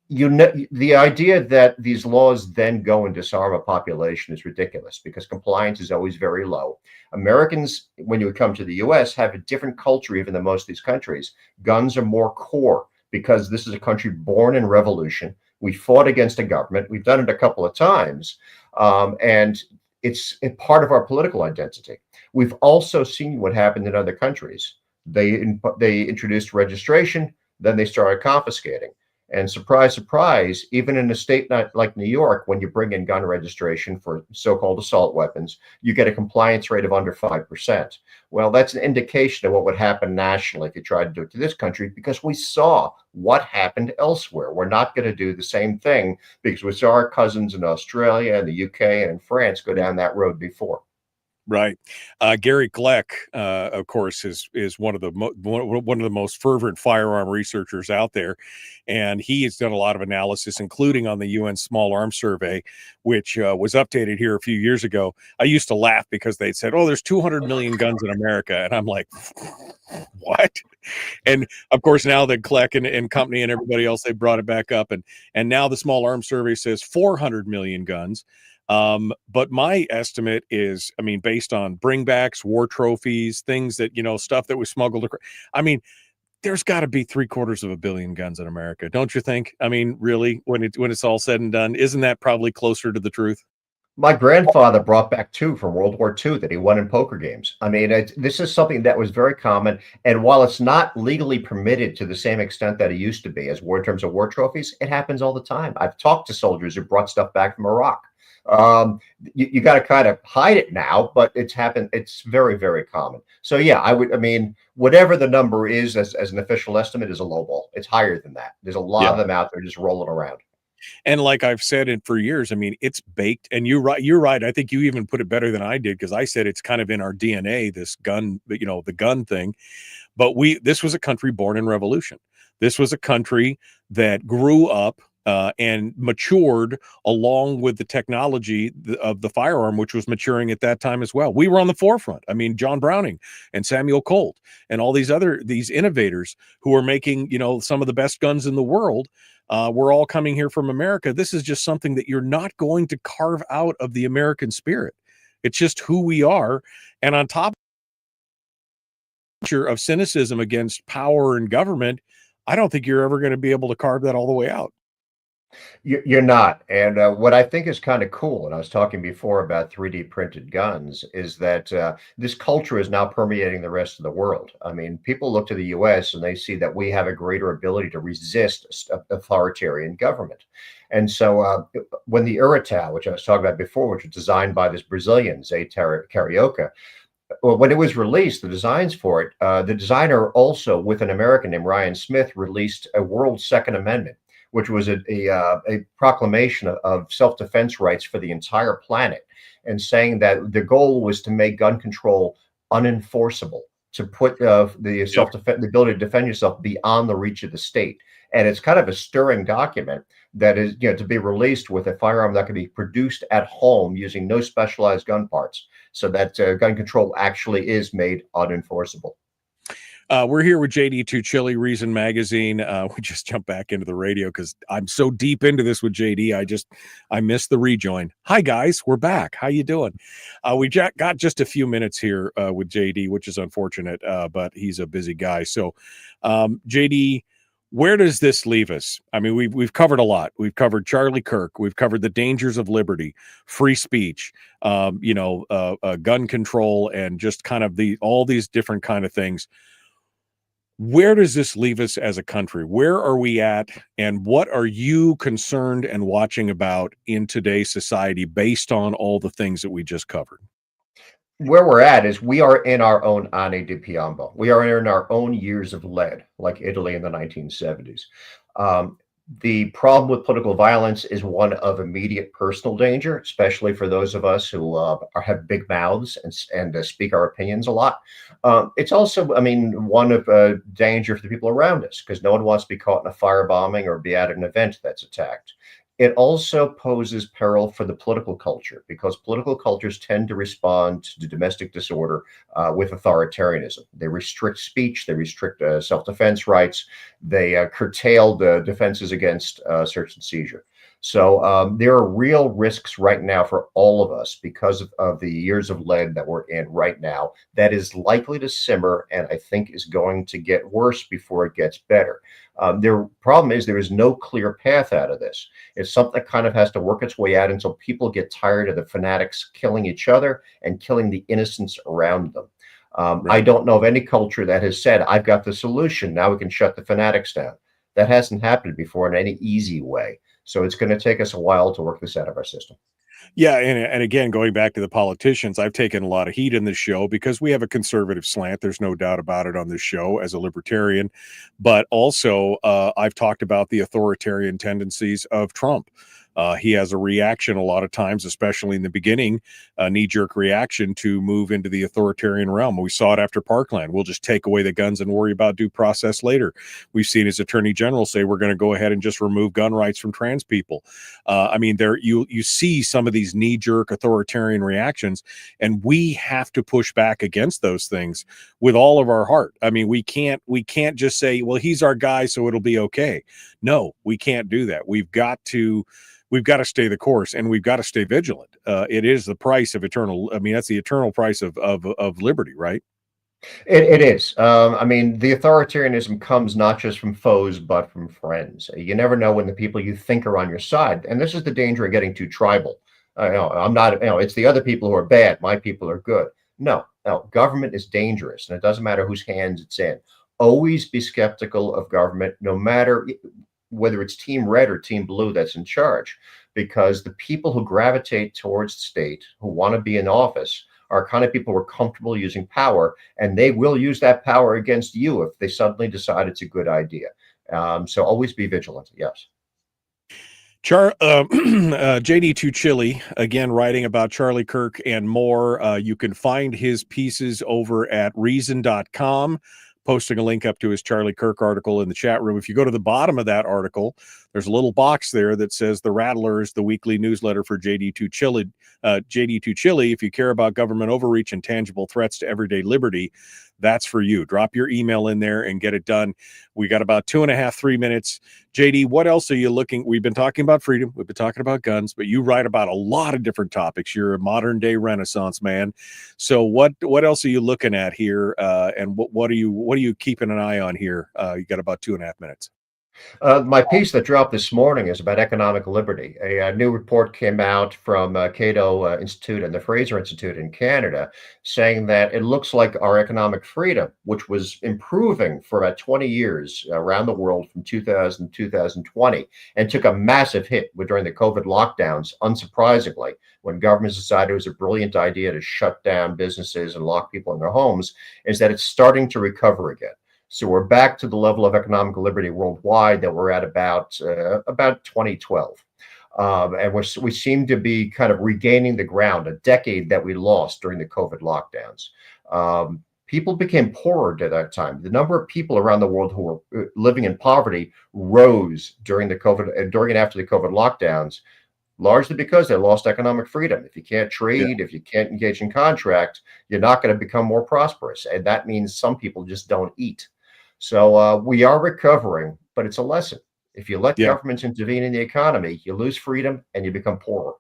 the idea that these laws then go and disarm a population is ridiculous, because compliance is always very low. Americans, when you come to the U.S., have a different culture even than most of these countries. Guns are more core, because this is a country born in revolution. We fought against a government. We've done it a couple of times, and it's a part of our political identity. We've also seen what happened in other countries. They introduced registration, then they started confiscating. And surprise, surprise, even in a state like New York, when you bring in gun registration for so-called assault weapons, you get a compliance rate of under 5%. Well, that's an indication of what would happen nationally if you tried to do it to this country, because we saw what happened elsewhere. We're not going to do the same thing because we saw our cousins in Australia and the UK and in France go down that road before. Right. Gary Gleck, of course, is one of the most fervent firearm researchers out there, and he has done a lot of analysis, including on the UN Small Arms Survey, which was updated here a few years ago. I used to laugh because they said, "Oh, there's 200 million guns in America," and I'm like, "What?" And of course, now that Gleck and company and everybody else, they brought it back up, and now the Small Arms Survey says 400 million guns. But my estimate is, based on bringbacks, war trophies, things that, stuff that was smuggled. There's got to be 750 million guns in America. Don't you think? Really, when it's all said and done, isn't that probably closer to the truth? My grandfather brought back 2 from World War II that he won in poker games. This is something that was very common. And while it's not legally permitted to the same extent that it used to be in terms of war trophies, it happens all the time. I've talked to soldiers who brought stuff back from Iraq. You got to kind of hide it now, but it's happened. It's very, very common. So yeah, whatever the number is as an official estimate is a low ball. It's higher than that. There's a lot of them out there just rolling around. And like I've said it for years, it's baked. And you're right. I think you even put it better than I did, because I said it's kind of in our DNA, this gun, the gun thing. But this was a country born in revolution. This was a country that grew up and matured along with the technology of the firearm, which was maturing at that time as well. We were on the forefront. I mean, John Browning and Samuel Colt and all these innovators who are making, some of the best guns in the world. We're all coming here from America. This is just something that you're not going to carve out of the American spirit. It's just who we are. And on top of cynicism against power and government, I don't think you're ever going to be able to carve that all the way out. You're not. And what I think is kind of cool, and I was talking before about 3D printed guns, is that this culture is now permeating the rest of the world. I mean, people look to the US and they see that we have a greater ability to resist authoritarian government. And so when the Urital, which I was talking about before, which was designed by this Brazilian, Zé Carioca, when it was released, the designs for it, the designer also, with an American named Ryan Smith, released a World Second Amendment, which was a proclamation of self-defense rights for the entire planet, and saying that the goal was to make gun control unenforceable, to put the ability to defend yourself beyond the reach of the state. And it's kind of a stirring document that is, to be released with a firearm that can be produced at home using no specialized gun parts, so that gun control actually is made unenforceable. We're here with JD Tuccille, Reason Magazine. We just jumped back into the radio because I'm so deep into this with JD. I missed the rejoin. Hi, guys. We're back. How you doing? We got just a few minutes here with JD, which is unfortunate, but he's a busy guy. So, JD, where does this leave us? I mean, we've covered a lot. We've covered Charlie Kirk. We've covered the dangers of liberty, free speech, gun control, and just kind of all these different kind of things. Where does this leave us as a country? Where are we at? And what are you concerned and watching about in today's society based on all the things that we just covered? Where we're at is we are in our own anni di piombo. We are in our own years of lead, like Italy in the 1970s. The problem with political violence is one of immediate personal danger, especially for those of us who have big mouths and speak our opinions a lot. It's also, one of danger for the people around us, because no one wants to be caught in a firebombing or be at an event that's attacked. It also poses peril for the political culture, because political cultures tend to respond to domestic disorder with authoritarianism. They restrict speech, they restrict self-defense rights, they curtail the defenses against search and seizure. So there are real risks right now for all of us because of the years of lead that we're in right now that is likely to simmer, and I think is going to get worse before it gets better. The problem is there is no clear path out of this. It's something that kind of has to work its way out until people get tired of the fanatics killing each other and killing the innocents around them. I don't know of any culture that has said, I've got the solution, now we can shut the fanatics down. That hasn't happened before in any easy way. So it's going to take us a while to work this out of our system. Yeah, and again, going back to the politicians, I've taken a lot of heat in this show because we have a conservative slant. There's no doubt about it on this show as a libertarian. But also, I've talked about the authoritarian tendencies of Trump. He has a reaction a lot of times, especially in the beginning, a knee-jerk reaction to move into the authoritarian realm. We saw it after Parkland. We'll just take away the guns and worry about due process later. We've seen his attorney general say we're going to go ahead and just remove gun rights from trans people. You see some of these knee-jerk authoritarian reactions, and we have to push back against those things with all of our heart. I mean, we can't just say, well, he's our guy, so it'll be okay. No, we can't do that. We've got to stay the course, and we've got to stay vigilant. It is the price of eternal. That's the eternal price of liberty, right? It is. The authoritarianism comes not just from foes, but from friends. You never know when the people you think are on your side. And this is the danger of getting too tribal. I'm not, it's the other people who are bad. My people are good. No, government is dangerous, and it doesn't matter whose hands it's in. Always be skeptical of government, no matter whether it's Team Red or Team Blue that's in charge, because the people who gravitate towards the state, who want to be in office, are kind of people who are comfortable using power, and they will use that power against you if they suddenly decide it's a good idea. So always be vigilant. Yes. JD Tuccille, again, writing about Charlie Kirk and more. You can find his pieces over at reason.com. Posting a link up to his Charlie Kirk article in the chat room. If you go to the bottom of that article, there's a little box there that says The Rattlers, the weekly newsletter for JD Tuccille. JD Tuccille, if you care about government overreach and tangible threats to everyday liberty, that's for you. Drop your email in there and get it done. We got about 2.5, 3 minutes. JD, what else are you looking? We've been talking about freedom. We've been talking about guns, but you write about a lot of different topics. You're a modern day Renaissance man. So what else are you looking at here? And what are you keeping an eye on here? You got about 2.5 minutes. My piece that dropped this morning is about economic liberty. A new report came out from Cato Institute and the Fraser Institute in Canada saying that it looks like our economic freedom, which was improving for about 20 years around the world from 2000 to 2020, and took a massive hit during the COVID lockdowns, unsurprisingly, when governments decided it was a brilliant idea to shut down businesses and lock people in their homes, is that it's starting to recover again. So we're back to the level of economic liberty worldwide that we're at about 2012. And we seem to be kind of regaining the ground, a decade that we lost during the COVID lockdowns. People became poorer at that time. The number of people around the world who were living in poverty rose during and after the COVID lockdowns, largely because they lost economic freedom. If you can't trade, if you can't engage in contract, you're not going to become more prosperous. And that means some people just don't eat. So we are recovering, but it's a lesson. If you let governments intervene in the economy, you lose freedom and you become poorer.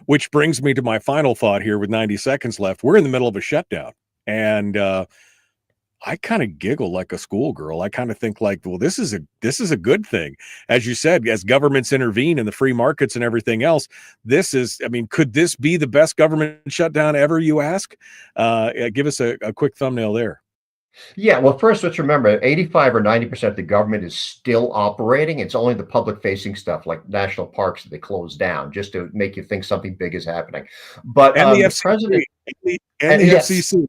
Which brings me to my final thought here with 90 seconds left. We're in the middle of a shutdown. And I kind of giggle like a schoolgirl. I kind of think like, well, this is a good thing. As you said, as governments intervene in the free markets and everything else, could this be the best government shutdown ever, you ask? Give us a quick thumbnail there. Yeah, well, first, let's remember 85 or 90% of the government is still operating. It's only the public facing stuff like national parks that they close down just to make you think something big is happening. But the president and the FCC.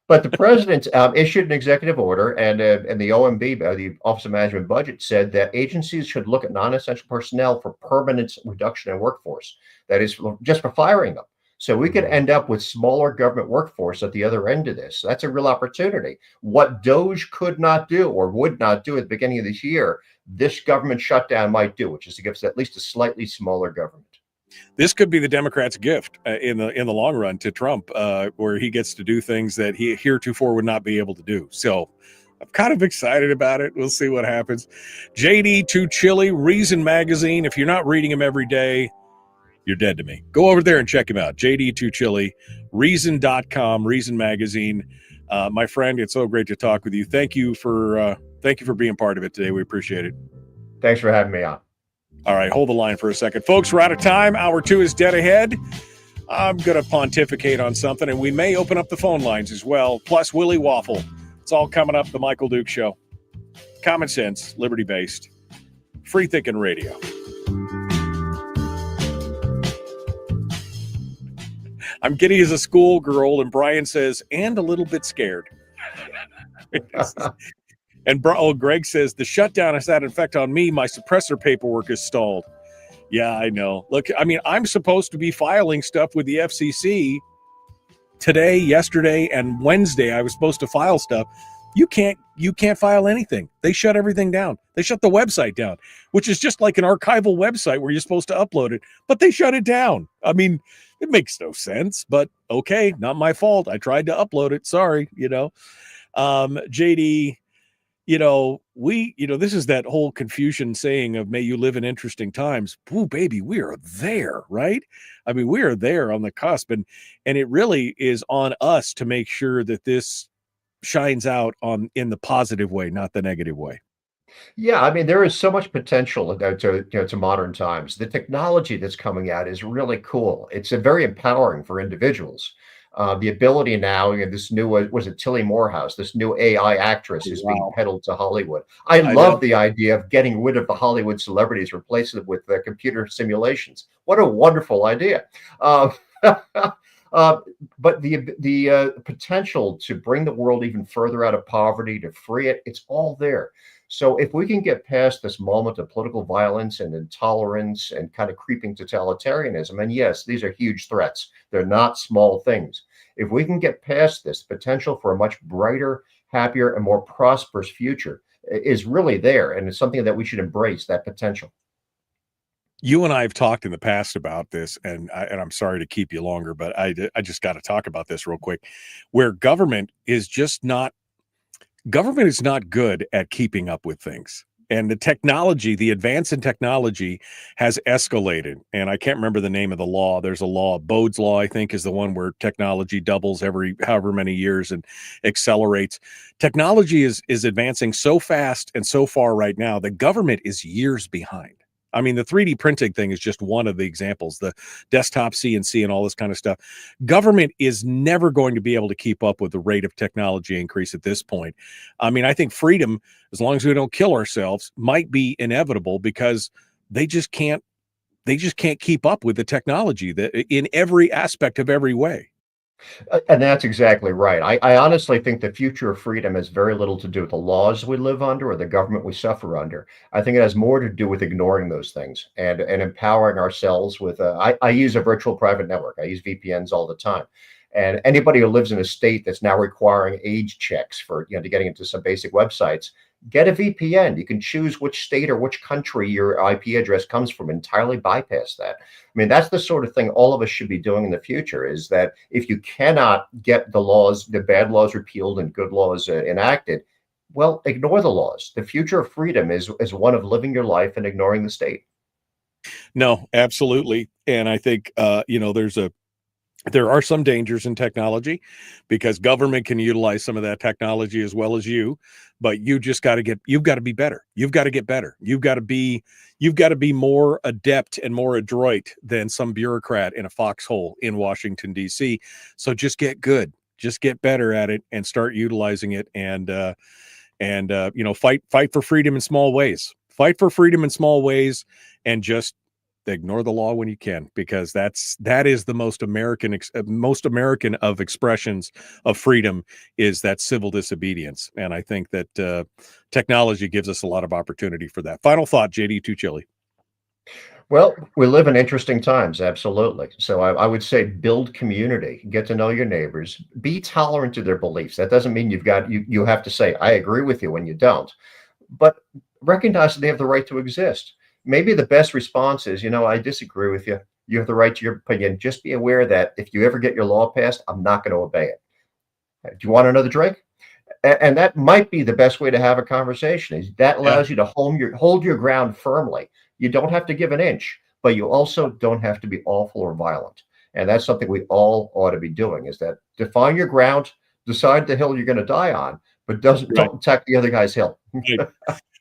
But the president issued an executive order, and the OMB, the Office of Management and Budget, said that agencies should look at non-essential personnel for permanent reduction in workforce. That is, just for firing them. So we could end up with smaller government workforce at the other end of this. So that's a real opportunity. What DOGE could not do or would not do at the beginning of this year, this government shutdown might do, which is to give us at least a slightly smaller government. This could be the Democrats' gift in the long run to Trump, where he gets to do things that he heretofore would not be able to do. So I'm kind of excited about it. We'll see what happens. JD Tuccille, Reason Magazine. If you're not reading him every day, you're dead to me. Go over there and check him out. JD Tuccille, Reason.com, Reason Magazine. My friend, it's so great to talk with you. Thank you for being part of it today. We appreciate it. Thanks for having me on. All right, hold the line for a second. Folks, we're out of time. Hour 2 is dead ahead. I'm going to pontificate on something, and we may open up the phone lines as well, plus Willie Waffle. It's all coming up, The Michael Duke Show. Common sense, liberty-based, free-thinking radio. I'm giddy as a schoolgirl, and Brian says, and a little bit scared. And Greg says, the shutdown has had an effect on me. My suppressor paperwork is stalled. Yeah, I know. Look, I'm supposed to be filing stuff with the FCC today, yesterday, and Wednesday. I was supposed to file stuff. You can't file anything. They shut everything down. They shut the website down, which is just like an archival website where you're supposed to upload it, but they shut it down. It makes no sense, but okay, not my fault. I tried to upload it. Sorry, JD, this is that whole Confucian saying of may you live in interesting times. Ooh, baby, we are there, right? We are there on the cusp, and it really is on us to make sure that this shines out in the positive way, not the negative way. Yeah, there is so much potential to modern times. The technology that's coming out is really cool. It's very empowering for individuals. The ability now, this new, was it Tilly Morehouse, this new AI actress is being peddled to Hollywood. I love the idea of getting rid of the Hollywood celebrities, replacing them with computer simulations. What a wonderful idea. But the potential to bring the world even further out of poverty, to free it, it's all there. So if we can get past this moment of political violence and intolerance and kind of creeping totalitarianism, and yes, these are huge threats. They're not small things. If we can get past this potential for a much brighter, happier, and more prosperous future, is really there, and it's something that we should embrace, that potential. You and I have talked in the past about this, and I'm sorry to keep you longer, but I just got to talk about this real quick, where government is not good at keeping up with things. And the advance in technology has escalated. And I can't remember the name of the law. There's a law, Bode's law, I think, is the one where technology doubles every however many years and accelerates. Technology is advancing so fast and so far right now, the government is years behind. I mean, the 3D printing thing is just one of the examples, the desktop CNC and all this kind of stuff. Government is never going to be able to keep up with the rate of technology increase at this point. I mean, I think freedom, as long as we don't kill ourselves, might be inevitable because they just can't keep up with the technology that in every aspect of every way. And that's exactly right. I honestly think the future of freedom has very little to do with the laws we live under or the government we suffer under. I think it has more to do with ignoring those things and empowering ourselves with, I use a virtual private network. I use VPNs all the time. And anybody who lives in a state that's now requiring age checks for, to getting into some basic websites, get a VPN. You can choose which state or which country your IP address comes from, entirely bypass that. I mean, that's the sort of thing all of us should be doing in the future, is that if you cannot get the bad laws repealed and good laws enacted, well, ignore the laws. The future of freedom is one of living your life and ignoring the state. No, absolutely. And I think, there are some dangers in technology because government can utilize some of that technology as well as you, but you've got to be better. You've got to get better. You've got to be more adept and more adroit than some bureaucrat in a foxhole in Washington, D.C. So just get good, just get better at it and start utilizing it and fight for freedom in small ways. Fight for freedom in small ways and just ignore the law when you can, because that is the most American of expressions of freedom, is that civil disobedience. And I think that technology gives us a lot of opportunity for that. Final thought, JD Tuccille. Well, we live in interesting times, absolutely. So I would say build community, get to know your neighbors, be tolerant to their beliefs. That doesn't mean you have to say, I agree with you when you don't, but recognize that they have the right to exist. Maybe the best response is, I disagree with you. You have the right to your opinion. Just be aware that if you ever get your law passed, I'm not going to obey it. Do you want another drink? And that might be the best way to have a conversation. Is that allows you to hold your ground firmly. You don't have to give an inch, but you also don't have to be awful or violent. And that's something we all ought to be doing, is that define your ground, decide the hill you're going to die on, but don't attack the other guy's hill. Right.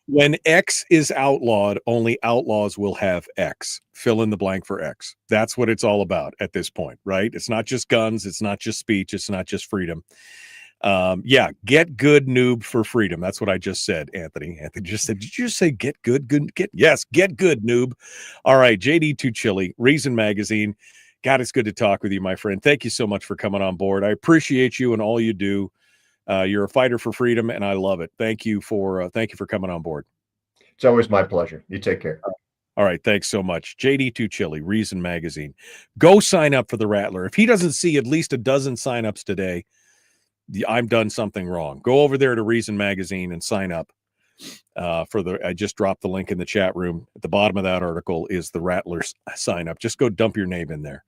When X is outlawed, only outlaws will have X. Fill in the blank for X. That's what it's all about at this point, right? It's not just guns. It's not just speech. It's not just freedom. Get good, noob, for freedom. That's what I just said, Anthony. Anthony just said, did you just say get good? Yes, get good, noob. All right, JD Tuccille, Reason Magazine. God, it's good to talk with you, my friend. Thank you so much for coming on board. I appreciate you and all you do. You're a fighter for freedom, and I love it. Thank you for coming on board. It's always my pleasure. You take care. All right, thanks so much. JD Tuccille, Reason Magazine. Go sign up for the Rattler. If he doesn't see at least a dozen signups today, I'm done something wrong. Go over there to Reason Magazine and sign up I just dropped the link in the chat room. At the bottom of that article is the Rattler's sign up. Just go dump your name in there.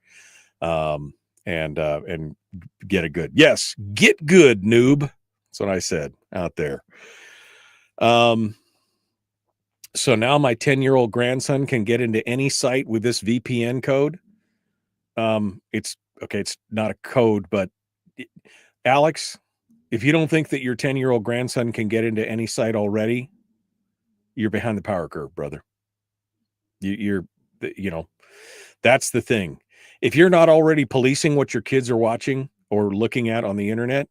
And get a good. Yes, get good, noob. That's what I said out there. So now my 10-year-old grandson can get into any site with this VPN code. It's okay. It's not a code, but Alex, if you don't think that your 10-year-old grandson can get into any site already, you're behind the power curve, brother. That's the thing. If you're not already policing what your kids are watching or looking at on the internet,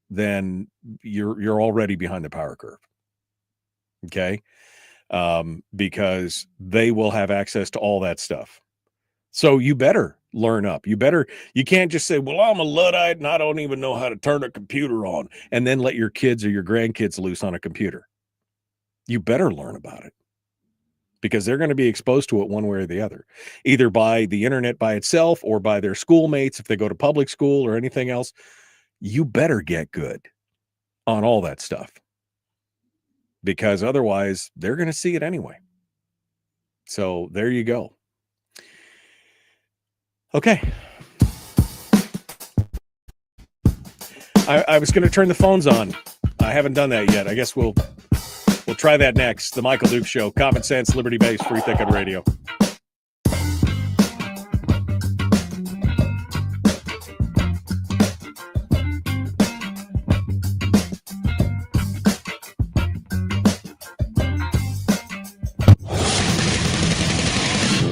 then you're already behind the power curve. Okay. Because they will have access to all that stuff. So you better learn up. You can't just say, well, I'm a Luddite and I don't even know how to turn a computer on, and then let your kids or your grandkids loose on a computer. You better learn about it, because they're going to be exposed to it one way or the other, either by the internet by itself or by their schoolmates if they go to public school or anything else. You better get good on all that stuff. because otherwise they're going to see it anyway. So there you go. Okay. I was going to turn the phones on. I haven't done that yet. I guess we'll try that next. The Michael Duke Show. Common sense, liberty-based, free thinking radio.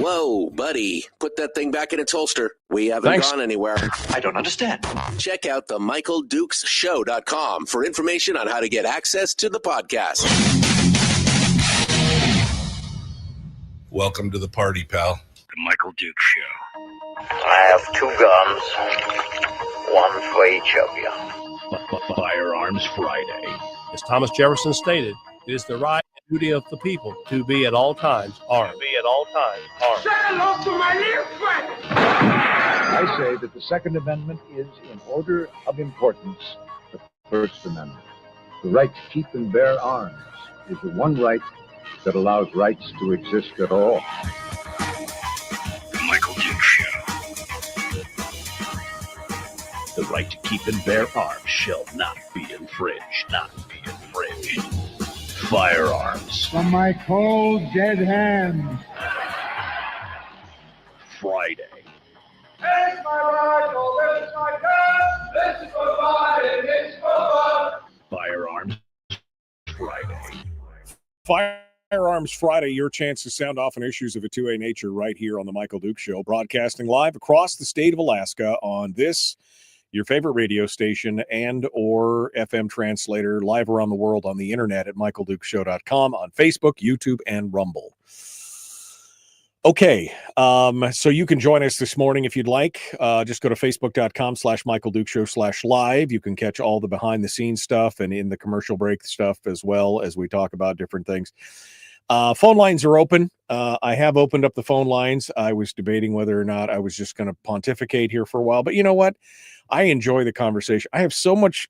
Whoa, buddy. Put that thing back in its holster. We haven't gone anywhere. I don't understand. Check out the MichaelDukesShow.com for information on how to get access to the podcast. Welcome to the party, pal. The Michael Duke Show. I have 2 guns, one for each of you. Firearms Friday. As Thomas Jefferson stated, it is the right and duty of the people to be at all times armed. Say hello to my little friend. I say that the Second Amendment is, in order of importance, the First Amendment. The right to keep and bear arms is the one right that allows rights to exist at all. The Michael Duke Show. The right to keep and bear arms shall not be infringed. Firearms From my cold, dead hands. Friday. It's my rifle, this is my gun, this is for fighting, it's for fun. Firearms Friday. Firearms Friday, your chance to sound off on issues of a 2A nature right here on the Michael Duke Show, broadcasting live across the state of Alaska on this, your favorite radio station and or FM translator, live around the world on the internet at michaeldukeshow.com, on Facebook, YouTube, and Rumble. Okay, so you can join us this morning if you'd like. Just go to facebook.com/michaeldukeshow/live. You can catch all the behind-the-scenes stuff and in the commercial break stuff as well as we talk about different things. Phone lines are open. I have opened up the phone lines. I was debating whether or not I was just going to pontificate here for a while. But you know what? I enjoy the conversation. I have so much.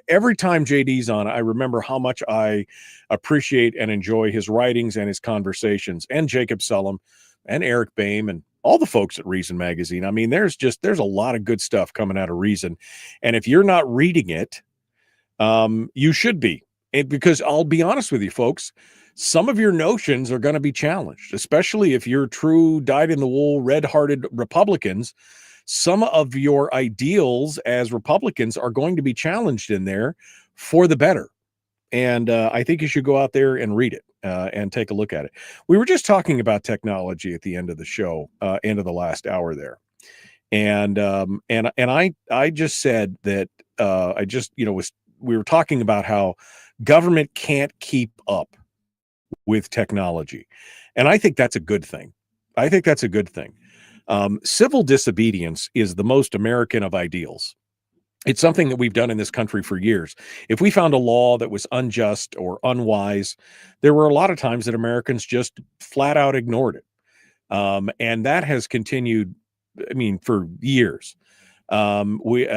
Every time JD's on, I remember how much I appreciate and enjoy his writings and his conversations, and Jacob Sullum and Eric Boehm and all the folks at Reason Magazine. I mean, there's a lot of good stuff coming out of Reason. And if you're not reading it, you should be. Because I'll be honest with you, folks, some of your notions are going to be challenged, especially if you're true dyed-in-the-wool, red-hearted Republicans. Some of your ideals as Republicans are going to be challenged in there for the better. And I think you should go out there and read it and take a look at it. We were just talking about technology at the end of the show, end of the last hour there. And I just said that we were talking about how government can't keep up with technology. And I think that's a good thing. Civil disobedience is the most American of ideals. It's something that we've done in this country for years. If we found a law that was unjust or unwise, there were a lot of times that Americans just flat out ignored it. And that has continued, for years. JD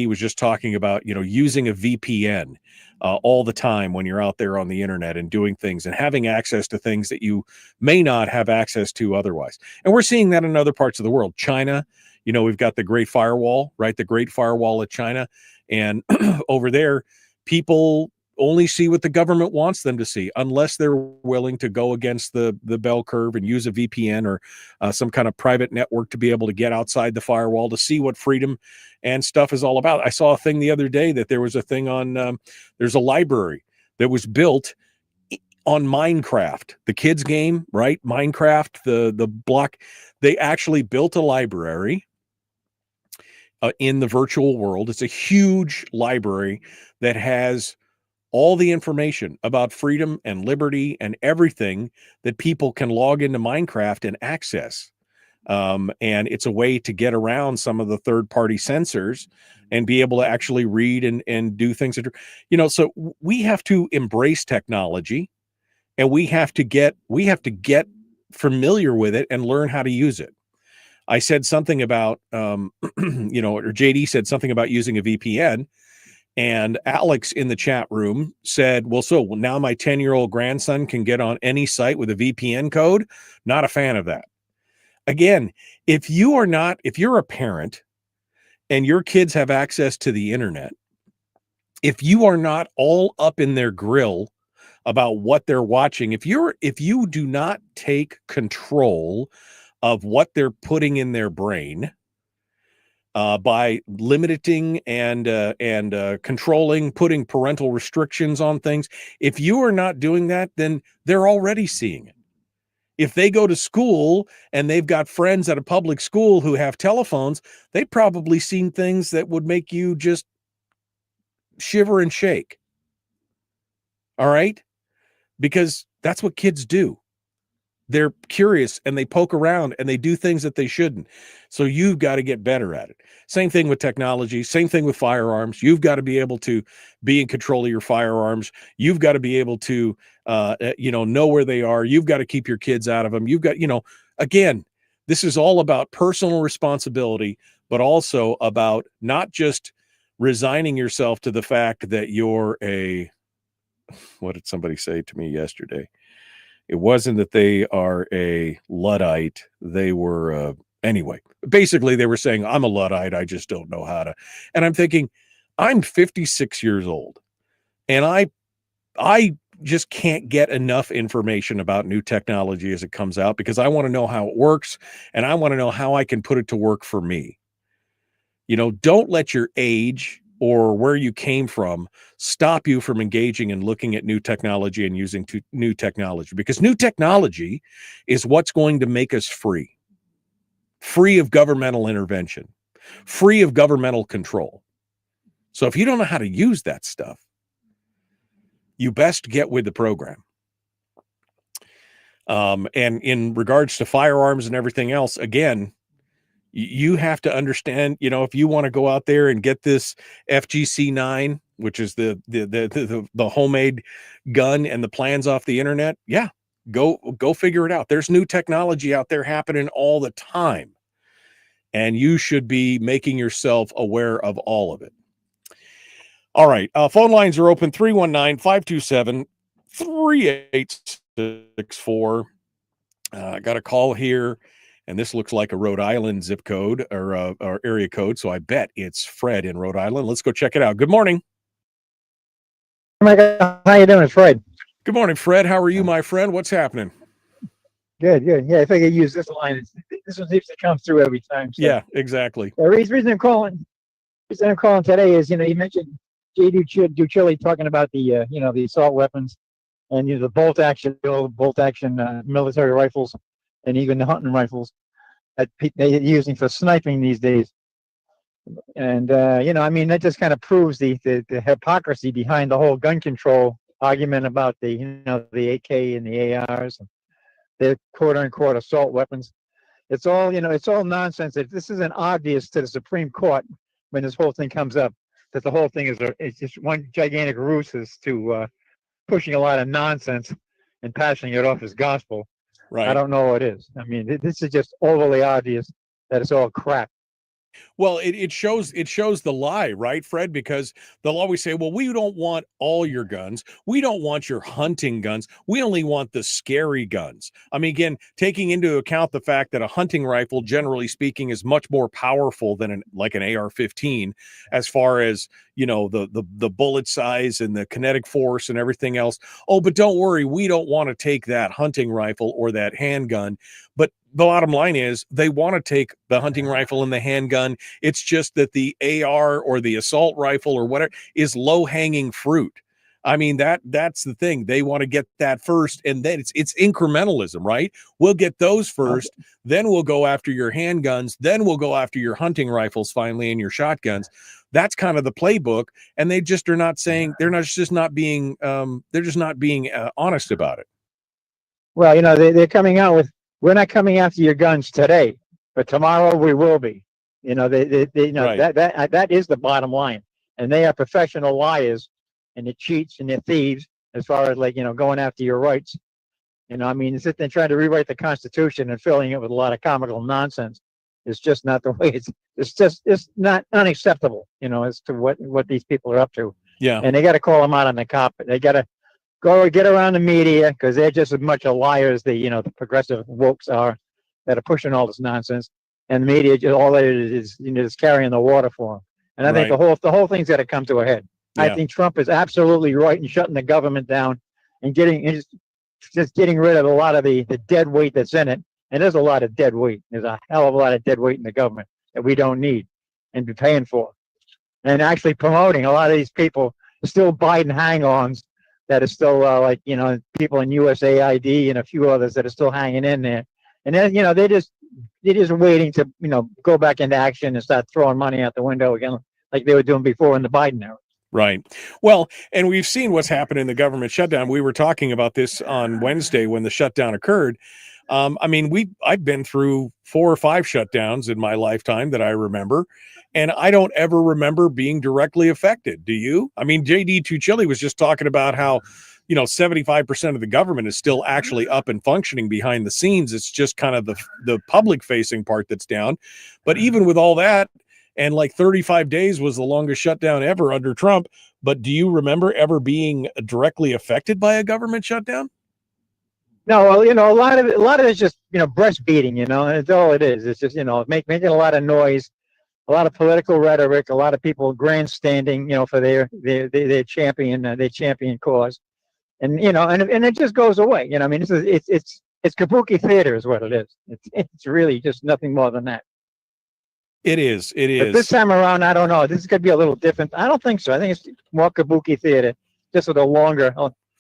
was just talking about, using a VPN all the time when you're out there on the internet and doing things and having access to things that you may not have access to otherwise. And we're seeing that in other parts of the world. China, we've got the Great Firewall, right? The Great Firewall at China. And over there, people only see what the government wants them to see, unless they're willing to go against the bell curve and use a VPN or some kind of private network to be able to get outside the firewall to see what freedom and stuff is all about. I saw a thing the other day that there was a thing on, there's a library that was built on Minecraft, the kids game, right? Minecraft, the block, they actually built a library in the virtual world. It's a huge library that has all the information about freedom and liberty and everything that people can log into Minecraft and access. And it's a way to get around some of the third-party censors and be able to actually read and do things that are, so we have to embrace technology, and we have to get familiar with it and learn how to use it. I said something about, or JD said something about using a VPN. And Alex in the chat room said, well, so now my 10-year-old grandson can get on any site with a VPN code. Not a fan of that. Again, if you're a parent and your kids have access to the internet, if you are not all up in their grill about what they're watching, if you do not take control of what they're putting in their brain, by limiting and controlling, putting parental restrictions on things. If you are not doing that, then they're already seeing it. If they go to school and they've got friends at a public school who have telephones, they've probably seen things that would make you just shiver and shake. All right? Because that's what kids do. They're curious and they poke around and they do things that they shouldn't. So you've got to get better at it. Same thing with technology, same thing with firearms. You've got to be able to be in control of your firearms. You've got to be able to, know where they are. You've got to keep your kids out of them. You've got, again, this is all about personal responsibility, but also about not just resigning yourself to the fact that you're what did somebody say to me yesterday? It wasn't that they are a Luddite. They were, anyway, basically they were saying, I'm a Luddite. I just don't know how to. And I'm thinking, I'm 56 years old and I just can't get enough information about new technology as it comes out because I want to know how it works and I want to know how I can put it to work for me. Don't let your age or where you came from stop you from engaging and looking at new technology and using new technology, because new technology is what's going to make us free of governmental intervention, free of governmental control. So if you don't know how to use that stuff, you best get with the program. And in regards to firearms and everything else, again, you have to understand, if you want to go out there and get this FGC9, which is the homemade gun and the plans off the internet, yeah, go figure it out. There's new technology out there happening all the time, and you should be making yourself aware of all of it. All right, phone lines are open, 319-527-3864. I got a call here. And this looks like a Rhode Island zip code or area code. So I bet it's Fred in Rhode Island. Let's go check it out. Good morning. Oh my God. How you doing, Fred? Good morning, Fred. How are you, my friend? What's happening? Good. Yeah, I think I use this line. This one seems to come through every time. So. Yeah, exactly. The reason I'm calling today is, you mentioned JD Tuccille talking about the assault weapons and the bolt action military rifles and even the hunting rifles that they're using for sniping these days. And, that just kind of proves the hypocrisy behind the whole gun control argument about the AK and the ARs and the quote unquote assault weapons. It's all nonsense. If this isn't obvious to the Supreme Court when this whole thing comes up, that the whole thing is just one gigantic ruse as to pushing a lot of nonsense and passing it off as gospel. Right. I don't know what it is. This is just overly obvious that it's all crap. Well, it shows the lie, right, Fred? Because they'll always say, well, we don't want all your guns. We don't want your hunting guns. We only want the scary guns. I mean, again, taking into account the fact that a hunting rifle, generally speaking, is much more powerful than an AR-15 as far as, the bullet size and the kinetic force and everything else. Oh, but don't worry, we don't want to take that hunting rifle or that handgun. But the bottom line is they want to take the hunting rifle and the handgun. It's just that the AR or the assault rifle or whatever is low-hanging fruit. I mean, that's the thing. They want to get that first, and then it's incrementalism, right? We'll get those first, then we'll go after your handguns, then we'll go after your hunting rifles finally and your shotguns. That's kind of the playbook, and they just are not saying they're just not being honest about it. Well, they're coming out with, we're not coming after your guns today, but tomorrow we will be. Right. That is the bottom line, and they are professional liars, and they're cheats and they're thieves as far as going after your rights. They're trying to rewrite the Constitution and filling it with a lot of comical nonsense. It's just not the way it's not unacceptable, as to what these people are up to. Yeah. And they got to call them out on the carpet. They got to go get around the media because they're just as much a liar as the progressive wokes are that are pushing all this nonsense. And the media, all it is, is carrying the water for them. And I think the whole thing's got to come to a head. Yeah. I think Trump is absolutely right in shutting the government down and just getting rid of a lot of the dead weight that's in it. And there's a lot of dead weight. There's a hell of a lot of dead weight in the government that we don't need and be paying for. And actually promoting a lot of these people, still Biden hang-ons that are still people in USAID and a few others that are still hanging in there. And then, they're just waiting to, go back into action and start throwing money out the window again, like they were doing before in the Biden era. Right. Well, and we've seen what's happened in the government shutdown. We were talking about this on Wednesday when the shutdown occurred. I've been through 4 or 5 shutdowns in my lifetime that I remember, and I don't ever remember being directly affected. Do you? I mean, JD Tuccille was just talking about how, 75% of the government is still actually up and functioning behind the scenes. It's just kind of the public facing part that's down. But even with all that, and 35 days was the longest shutdown ever under Trump. But do you remember ever being directly affected by a government shutdown? No, well, a lot of it's just, breastfeeding, it's all it is. It's just, making a lot of noise, a lot of political rhetoric, a lot of people grandstanding, for their champion cause. And, and it just goes away. It's kabuki theater is what it is. It's really just nothing more than that. It is. But this time around, I don't know. This is going to be a little different. I don't think so. I think it's more kabuki theater, just with a longer,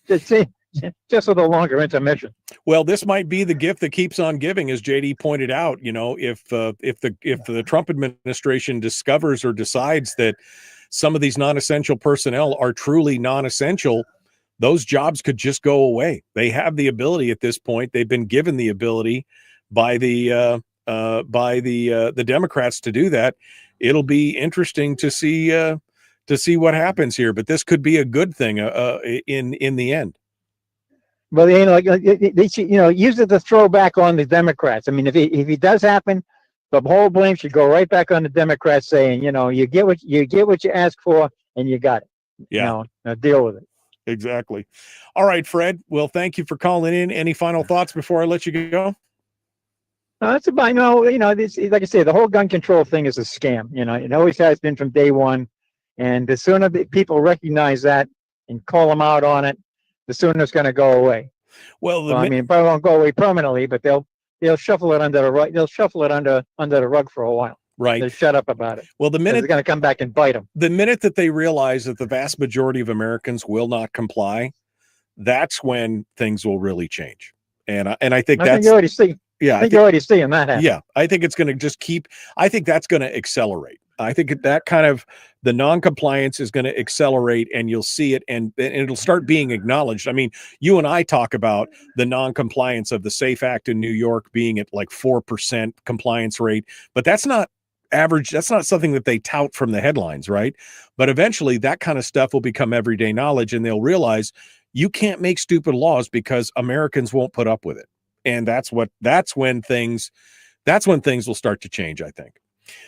just with a longer intermission. Well, this might be the gift that keeps on giving, as JD pointed out. If the Trump administration discovers or decides that some of these non-essential personnel are truly non-essential, those jobs could just go away. They have the ability at this point. They've been given the ability by the Democrats to do that. It'll be interesting to see what happens here, but this could be a good thing in the end. Well, they should, use it to throw back on the Democrats. I mean, if it does happen, the whole blame should go right back on the Democrats, saying, you get what you ask for, and you got it. Yeah, now deal with it. Exactly. All right, Fred. Well, thank you for calling in. Any final thoughts before I let you go? That's about, this, like I say, the whole gun control thing is a scam. It always has been from day one. And the sooner people recognize that and call them out on it, the sooner it's going to go away. Well, it probably won't go away permanently, but they'll shuffle it under the rug. They'll shuffle it under the rug for a while. Right. They'll shut up about it. Well, the minute it's going to come back and bite them. The minute that they realize that the vast majority of Americans will not comply, that's when things will really change. And I think that's you already see. Yeah, I think you're already seeing that happen. Yeah, I think it's going to just I think that's going to accelerate. I think that kind of the non-compliance is going to accelerate, and you'll see it, and it'll start being acknowledged. I mean, you and I talk about the non-compliance of the SAFE Act in New York being at 4% compliance rate, but that's not average. That's not something that they tout from the headlines, right? But eventually that kind of stuff will become everyday knowledge, and they'll realize you can't make stupid laws because Americans won't put up with it. And that's when things will start to change, I think.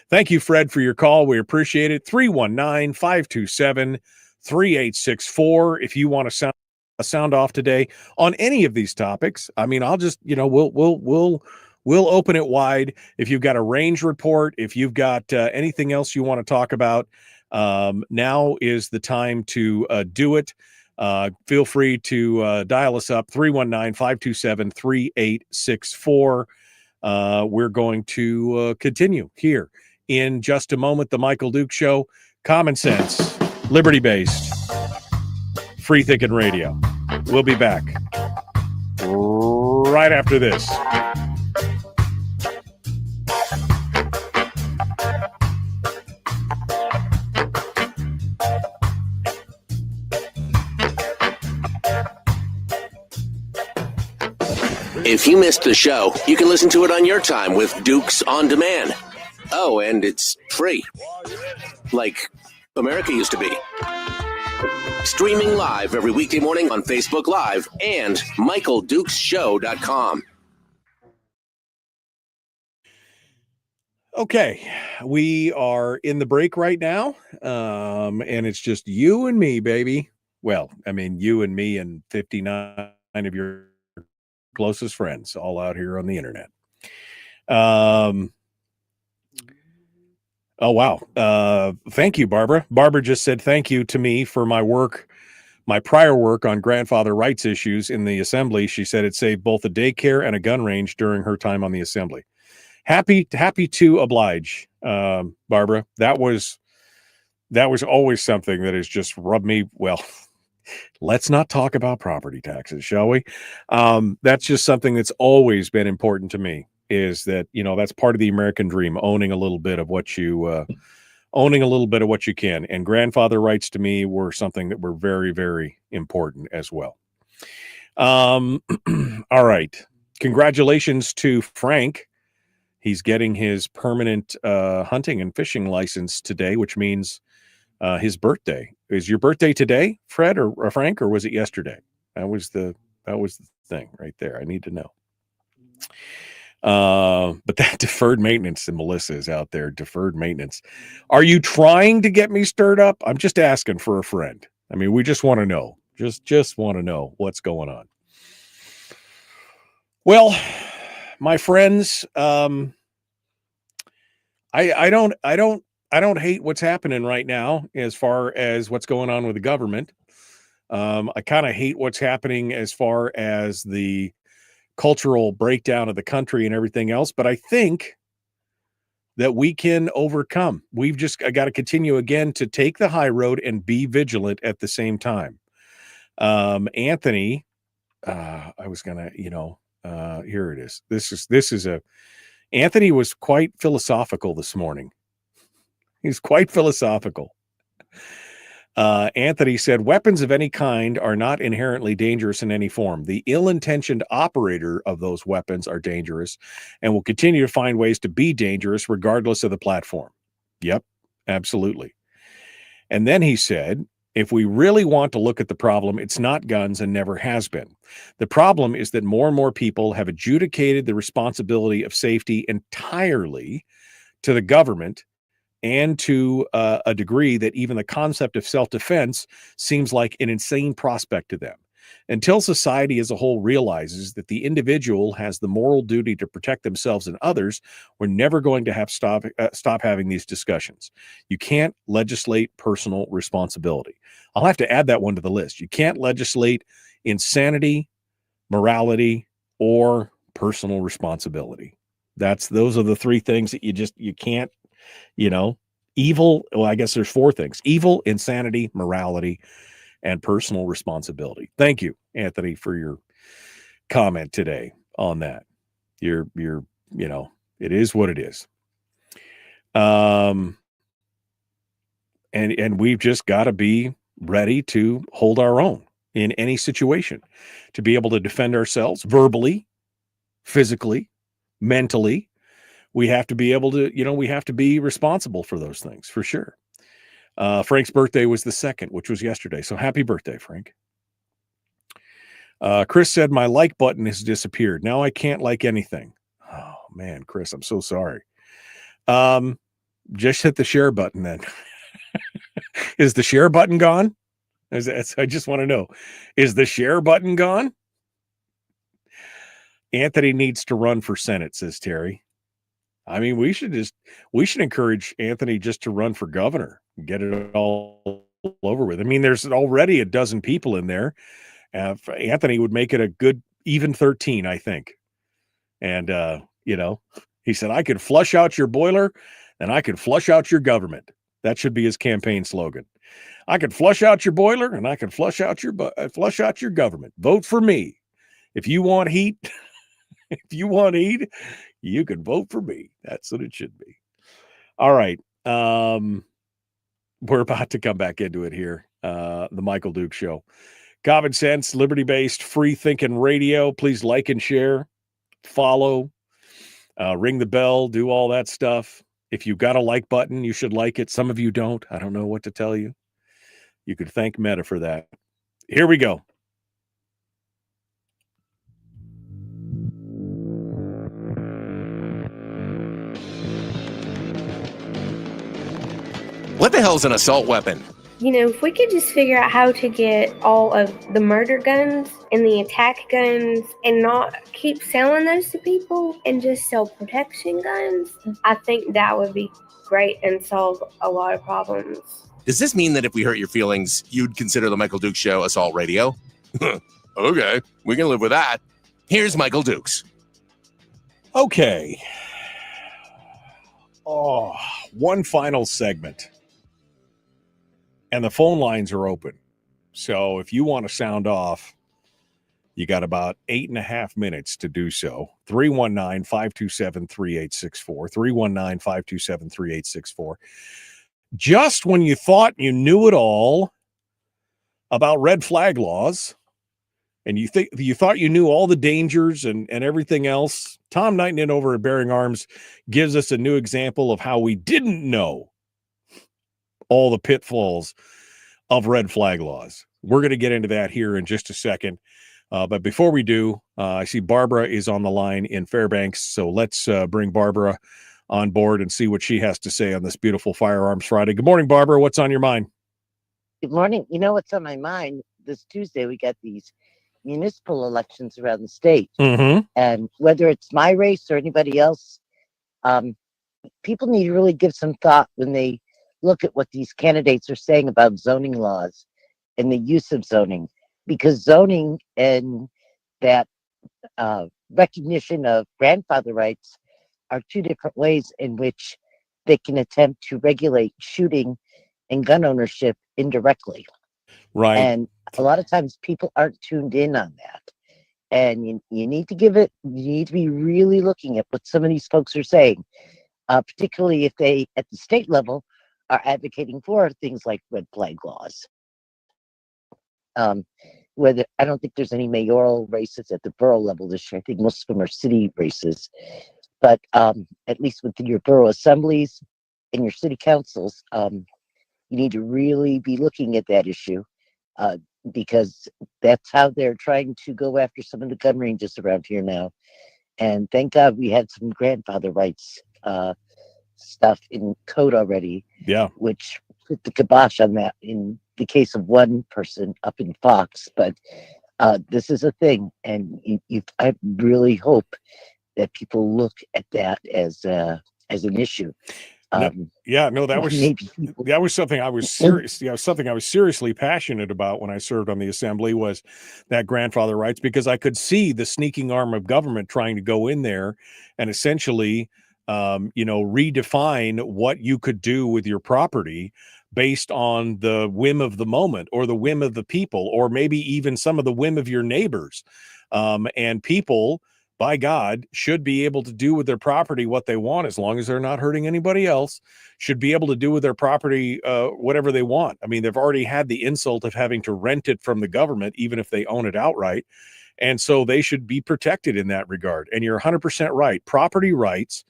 Thank you, Fred, for your call. We appreciate it. 319-527-3864. If you want to sound off today on any of these topics, I mean, I'll just, we'll open it wide. If you've got a range report, if you've got anything else you want to talk about, now is the time to do it. Feel free to dial us up, 319-527-3864. We're going to continue here in just a moment. The Michael Duke Show, common sense, liberty-based, free-thinking radio. We'll be back right after this. If you missed the show, you can listen to it on your time with Dukes On Demand. Oh, and it's free. Like America used to be. Streaming live every weekday morning on Facebook Live and MichaelDukesShow.com. Okay, we are in the break right now, and it's just you and me, baby. Well, I mean, you and me and 59 of your closest friends all out here on the internet. Oh, wow. Thank you, Barbara. Barbara just said thank you to me for my work, my prior work on grandfather rights issues in the assembly. She said it saved both a daycare and a gun range during her time on the assembly. Happy to oblige, Barbara. That was always something that has just rubbed me. Well, let's not talk about property taxes, shall we? That's just something that's always been important to me. Is that that's part of the American dream, owning a little bit of what you can. And grandfather rights to me were something that were very, very important as well. All right, congratulations to Frank. He's getting his permanent hunting and fishing license today, which means his birthday. Is your birthday today, Fred or Frank, or was it yesterday? That was the thing right there. I need to know. But that deferred maintenance, and Melissa is out there. Deferred maintenance. Are you trying to get me stirred up? I'm just asking for a friend. I mean, we just want to know. Just want to know what's going on. Well, my friends, I don't hate what's happening right now as far as what's going on with the government. I kind of hate what's happening as far as the cultural breakdown of the country and everything else, but I think that we can overcome. We've just got to continue again to take the high road and be vigilant at the same time. Anthony, I was gonna, here it is. Anthony was quite philosophical this morning. He's quite philosophical. Anthony said, weapons of any kind are not inherently dangerous in any form. The ill-intentioned operator of those weapons are dangerous and will continue to find ways to be dangerous regardless of the platform. Yep, absolutely. And then he said, if we really want to look at the problem, it's not guns and never has been. The problem is that more and more people have adjudicated the responsibility of safety entirely to the government, and to a degree that even the concept of self-defense seems like an insane prospect to them. Until society as a whole realizes that the individual has the moral duty to protect themselves and others, we're never going to have stop having these discussions. You can't legislate personal responsibility. I'll have to add that one to the list. You can't legislate insanity, morality, or personal responsibility. Those are the three things that you can't. Evil. Well, I guess there's four things: evil, insanity, morality, and personal responsibility. Thank you, Anthony, for your comment today on that. It is what it is. And we've just got to be ready to hold our own in any situation, to be able to defend ourselves verbally, physically, mentally. We have to be able to, we have to be responsible for those things, for sure. Frank's birthday was the 2nd, which was yesterday. So happy birthday, Frank. Chris said, my like button has disappeared. Now I can't like anything. Oh, man, Chris, I'm so sorry. Just hit the share button then. Is the share button gone? I just want to know. Is the share button gone? Anthony needs to run for Senate, says Terry. I mean, we should encourage Anthony just to run for governor and get it all over with. I mean, there's already a dozen people in there. Anthony would make it a good even 13, I think. And, he said, I could flush out your boiler and I could flush out your government. That should be his campaign slogan. I could flush out your boiler and I could flush out your government. Vote for me. If you want heat, you can vote for me. That's what it should be. All right. We're about to come back into it here. The Michael Duke Show. Common sense, liberty-based, free-thinking radio. Please like and share. Follow. Ring the bell. Do all that stuff. If you've got a like button, you should like it. Some of you don't. I don't know what to tell you. You could thank Meta for that. Here we go. What the hell's an assault weapon? You know, if we could just figure out how to get all of the murder guns and the attack guns and not keep selling those to people and just sell protection guns, I think that would be great and solve a lot of problems. Does this mean that if we hurt your feelings, you'd consider the Michael Dukes Show assault radio? Okay, we can live with that. Here's Michael Dukes. Okay. Oh, one final segment. And the phone lines are open. So if you want to sound off, you got about 8.5 minutes to do so. 319-527-3864. 319-527-3864. Just when you thought you knew it all about red flag laws, and you thought you knew all the dangers and everything else, Tom Knighton over at Bearing Arms gives us a new example of how we didn't know all the pitfalls of red flag laws. We're going to get into that here in just a second. But before we do, I see Barbara is on the line in Fairbanks. So let's bring Barbara on board and see what she has to say on this beautiful Firearms Friday. Good morning, Barbara. What's on your mind? Good morning. You know what's on my mind? This Tuesday, we got these municipal elections around the state. Mm-hmm. And whether it's my race or anybody else, people need to really give some thought when they look at what these candidates are saying about zoning laws and the use of zoning, because zoning and that recognition of grandfather rights are two different ways in which they can attempt to regulate shooting and gun ownership indirectly. Right. And a lot of times people aren't tuned in on that. And you need to you need to be really looking at what some of these folks are saying, particularly if they, at the state level, are advocating for things like red flag laws. Whether I don't think there's any mayoral races at the borough level this year. I think most of them are city races. But at least within your borough assemblies and your city councils, you need to really be looking at that issue. Because that's how they're trying to go after some of the gun ranges around here now. And thank God we had some grandfather rights stuff in code already. Yeah. Which put the kibosh on that in the case of one person up in Fox. But this is a thing. And I really hope that people look at that as an issue. That was something I was serious. Something I was seriously passionate about when I served on the assembly was that grandfather rights, because I could see the sneaking arm of government trying to go in there and essentially, redefine what you could do with your property based on the whim of the moment or the whim of the people, or maybe even some of the whim of your neighbors. And people, by God, should be able to do with their property what they want, as long as they're not hurting anybody else, should be able to do with their property whatever they want. I mean, they've already had the insult of having to rent it from the government, even if they own it outright. And so they should be protected in that regard. And you're 100% right. Property rights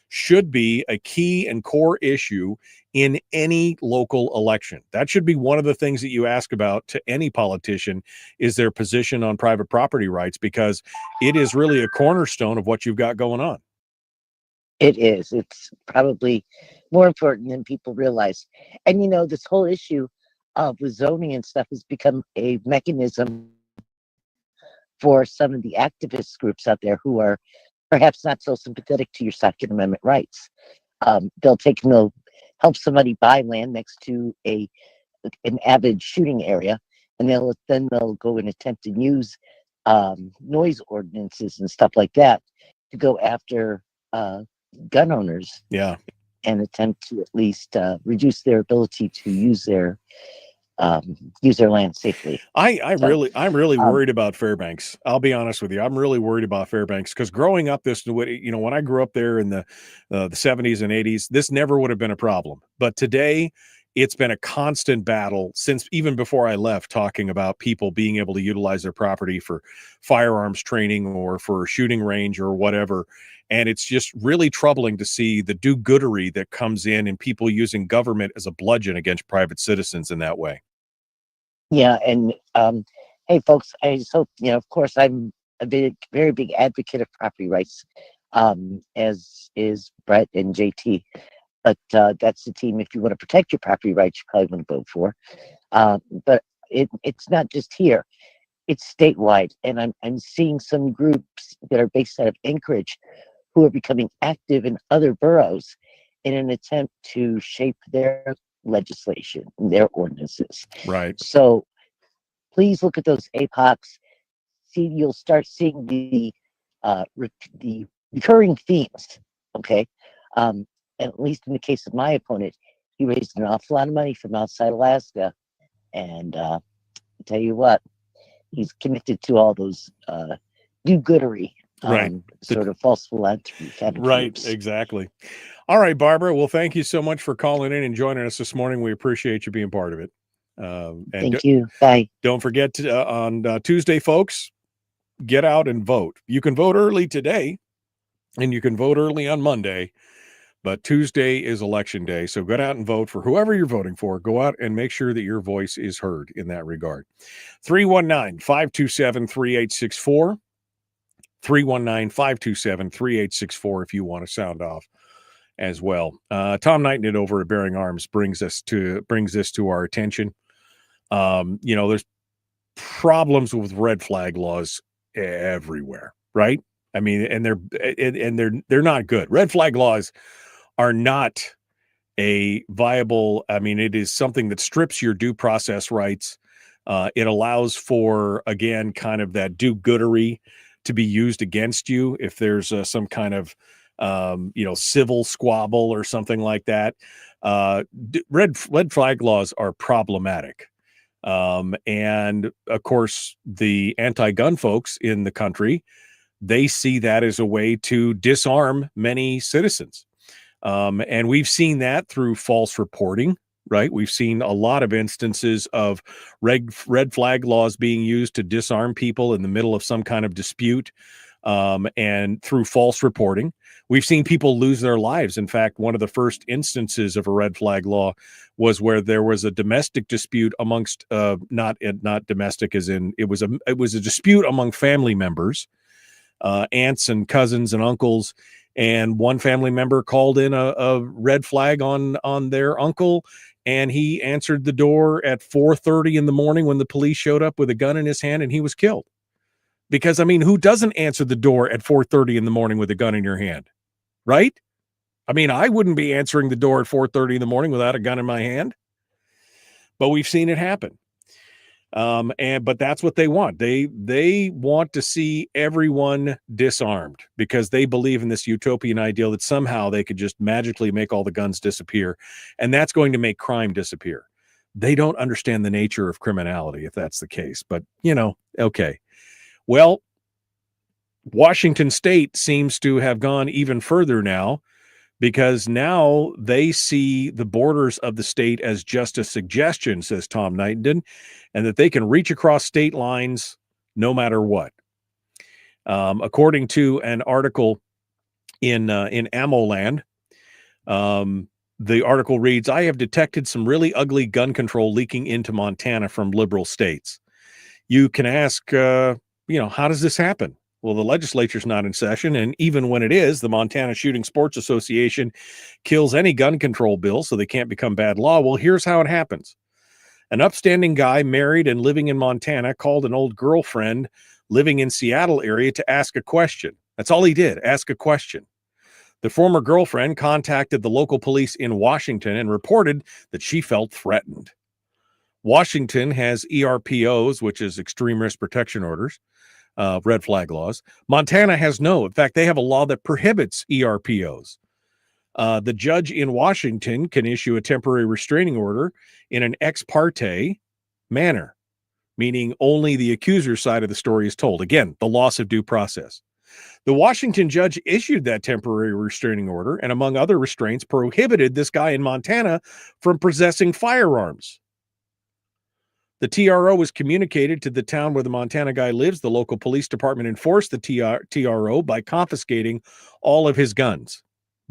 should be a key and core issue in any local election. That should be one of the things that you ask about to any politician, is their position on private property rights, because it is really a cornerstone of what you've got going on. It is. It's probably more important than people realize. And, this whole issue of the zoning and stuff has become a mechanism for some of the activist groups out there who are perhaps not so sympathetic to your Second Amendment rights. They'll help somebody buy land next to an avid shooting area, and they'll go and attempt to use noise ordinances and stuff like that to go after gun owners. Yeah. And attempt to at least reduce their ability to use their land safely. I'm really worried about Fairbanks. I'll be honest with you. I'm really worried about Fairbanks, because growing up when I grew up there in the 70s and 80s, this never would have been a problem. But today, it's been a constant battle since even before I left, talking about people being able to utilize their property for firearms training or for a shooting range or whatever. And it's just really troubling to see the do-goodery that comes in and people using government as a bludgeon against private citizens in that way. Yeah. And hey, folks, I just hope, of course, I'm a very big advocate of property rights, as is Brett and JT. But that's the team, if you want to protect your property rights, you probably want to vote for. But it's not just here. It's statewide. And I'm seeing some groups that are based out of Anchorage who are becoming active in other boroughs in an attempt to shape their legislation, their ordinances. Right. So please look at those APOCs. See, you'll start seeing the recurring themes. Okay, at least in the case of my opponent, he raised an awful lot of money from outside Alaska, and I'll tell you what, he's connected to all those do-goodery, Right. sort of false philanthropy kind of Right, groups. exactly. All right, Barbara. Well, thank you so much for calling in and joining us this morning. We appreciate you being part of it. And Thank you. Bye. Don't forget to, on Tuesday, folks, get out and vote. You can vote early today, and you can vote early on Monday, but Tuesday is election day. So get out and vote for whoever you're voting for. Go out and make sure that your voice is heard in that regard. 319-527-3864. 319-527-3864 if you want to sound off as well. Tom Knighton over at Bearing Arms brings this to our attention. There's problems with red flag laws everywhere, right? I mean, and they're not good. Red flag laws are not a viable. I mean, it is something that strips your due process rights. It allows for, again, kind of that do-goodery to be used against you if there's some kind of civil squabble or something like that. Red flag laws are problematic. And of course, the anti-gun folks in the country, they see that as a way to disarm many citizens. And we've seen that through false reporting, right? We've seen a lot of instances of red flag laws being used to disarm people in the middle of some kind of dispute, and through false reporting. We've seen people lose their lives. In fact, one of the first instances of a red flag law was where there was a domestic dispute amongst not domestic as in it was a dispute among family members, aunts and cousins and uncles, and one family member called in a red flag on their uncle, and he answered the door at 4:30 in the morning when the police showed up with a gun in his hand, and he was killed. Because, I mean, who doesn't answer the door at 4:30 in the morning with a gun in your hand, right? I mean, I wouldn't be answering the door at 4:30 in the morning without a gun in my hand, but we've seen it happen. But that's what they want. They want to see everyone disarmed because they believe in this utopian ideal that somehow they could just magically make all the guns disappear, and that's going to make crime disappear. They don't understand the nature of criminality if that's the case, but okay. Well, Washington State seems to have gone even further now because now they see the borders of the state as just a suggestion, says Tom Knighton, and that they can reach across state lines no matter what. According to an article in AmmoLand, the article reads, "I have detected some really ugly gun control leaking into Montana from liberal states." You can ask, how does this happen? Well, the legislature's not in session, and even when it is, the Montana Shooting Sports Association kills any gun control bill, so they can't become bad law. Well, here's how it happens. An upstanding guy married and living in Montana called an old girlfriend living in Seattle area to ask a question. That's all he did, ask a question. The former girlfriend contacted the local police in Washington and reported that she felt threatened. Washington has ERPOs, which is extreme risk protection orders, red flag laws. Montana has no. In fact, they have a law that prohibits ERPOs. The judge in Washington can issue a temporary restraining order in an ex parte manner, meaning only the accuser's side of the story is told. Again, the loss of due process. The Washington judge issued that temporary restraining order and, among other restraints, prohibited this guy in Montana from possessing firearms. The TRO was communicated to the town where the Montana guy lives. The local police department enforced the TRO by confiscating all of his guns.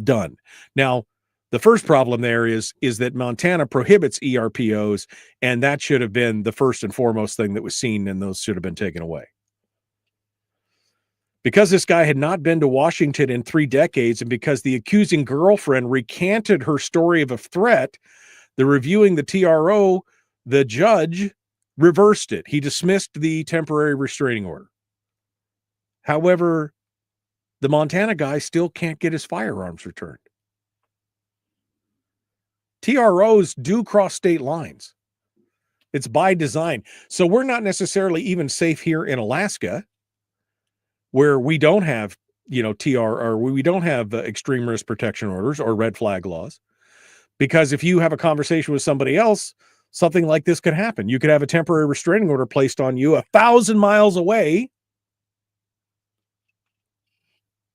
Done. Now, the first problem there is that Montana prohibits ERPOs, and that should have been the first and foremost thing that was seen, and those should have been taken away. Because this guy had not been to Washington in 3 decades, and because the accusing girlfriend recanted her story of a threat, reviewing the TRO, the judge reversed it. He dismissed the temporary restraining order. However, the Montana guy still can't get his firearms returned. TROs do cross state lines. It's by design. So we're not necessarily even safe here in Alaska, where we don't have, we don't have extreme risk protection orders or red flag laws. Because if you have a conversation with somebody else, something like this could happen. You could have a temporary restraining order placed on you 1,000 miles away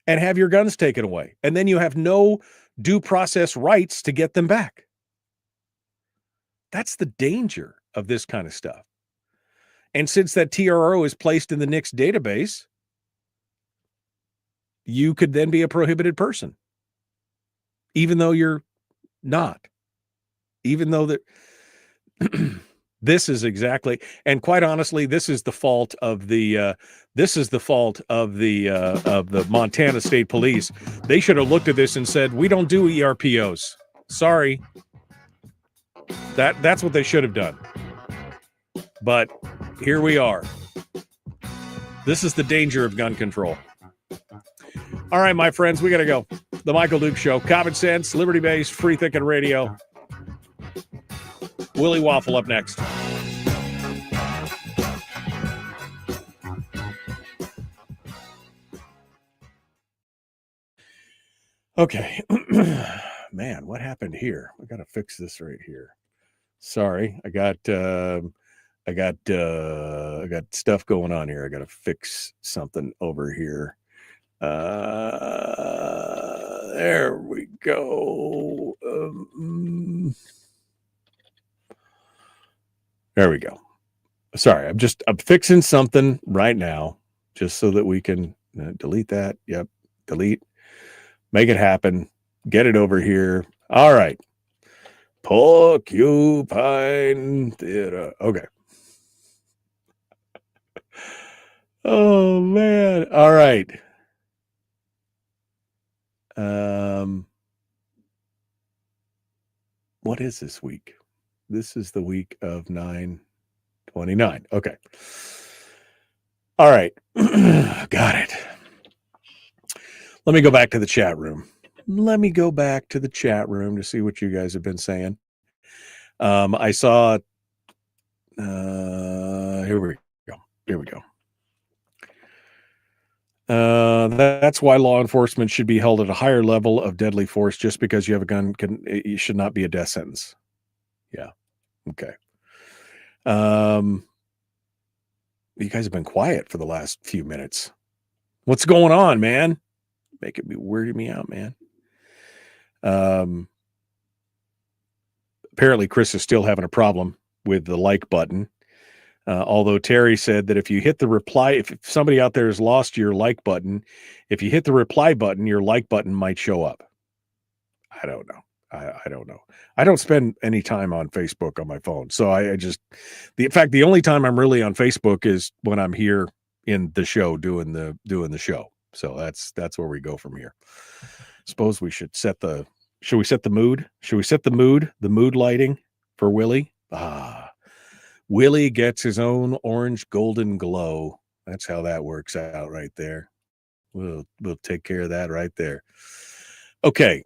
and have your guns taken away. And then you have no due process rights to get them back. That's the danger of this kind of stuff. And since that TRO is placed in the NICS database, you could then be a prohibited person, even though you're not. Even though that this is exactly, and quite honestly, this is the fault of the Montana State Police. They should have looked at this and said, "We don't do ERPOs. Sorry." That's what they should have done. But here we are. This is the danger of gun control. All right, my friends, we got to go. The Michael Duke Show. Common sense, liberty-based, free-thinking radio. Willie Waffle up next. Okay. Man, what happened here? We got to fix this right here. Sorry, I got stuff going on here. I got to fix something over here. There we go. There we go. Sorry, I'm fixing something right now just so that we can delete that. Yep. Delete. Make it happen. Get it over here. All right. Porcupine Theater. Okay. Oh, man. All right. What is this week? This is the week of 9/29. Okay. All right. Got it. Let me go back to the chat room. Let me go back to the chat room to see what you guys have been saying. I saw, here we go. That's why law enforcement should be held at a higher level of deadly force. Just because you have a gun, it should not be a death sentence. Yeah. Okay. You guys have been quiet for the last few minutes. What's going on, man? Weirding me out, man. Apparently Chris is still having a problem with the like button. Although Terry said that if you hit the reply, if somebody out there has lost your like button, if you hit the reply button, your like button might show up. I don't know. I don't know. I don't spend any time on Facebook on my phone. So in fact, the only time I'm really on Facebook is when I'm here in the show doing the show. So that's where we go from here. Suppose we should should we set the mood? Should we set the mood lighting for Willie? Willie gets his own orange golden glow. That's how that works out right there. We'll take care of that right there. Okay.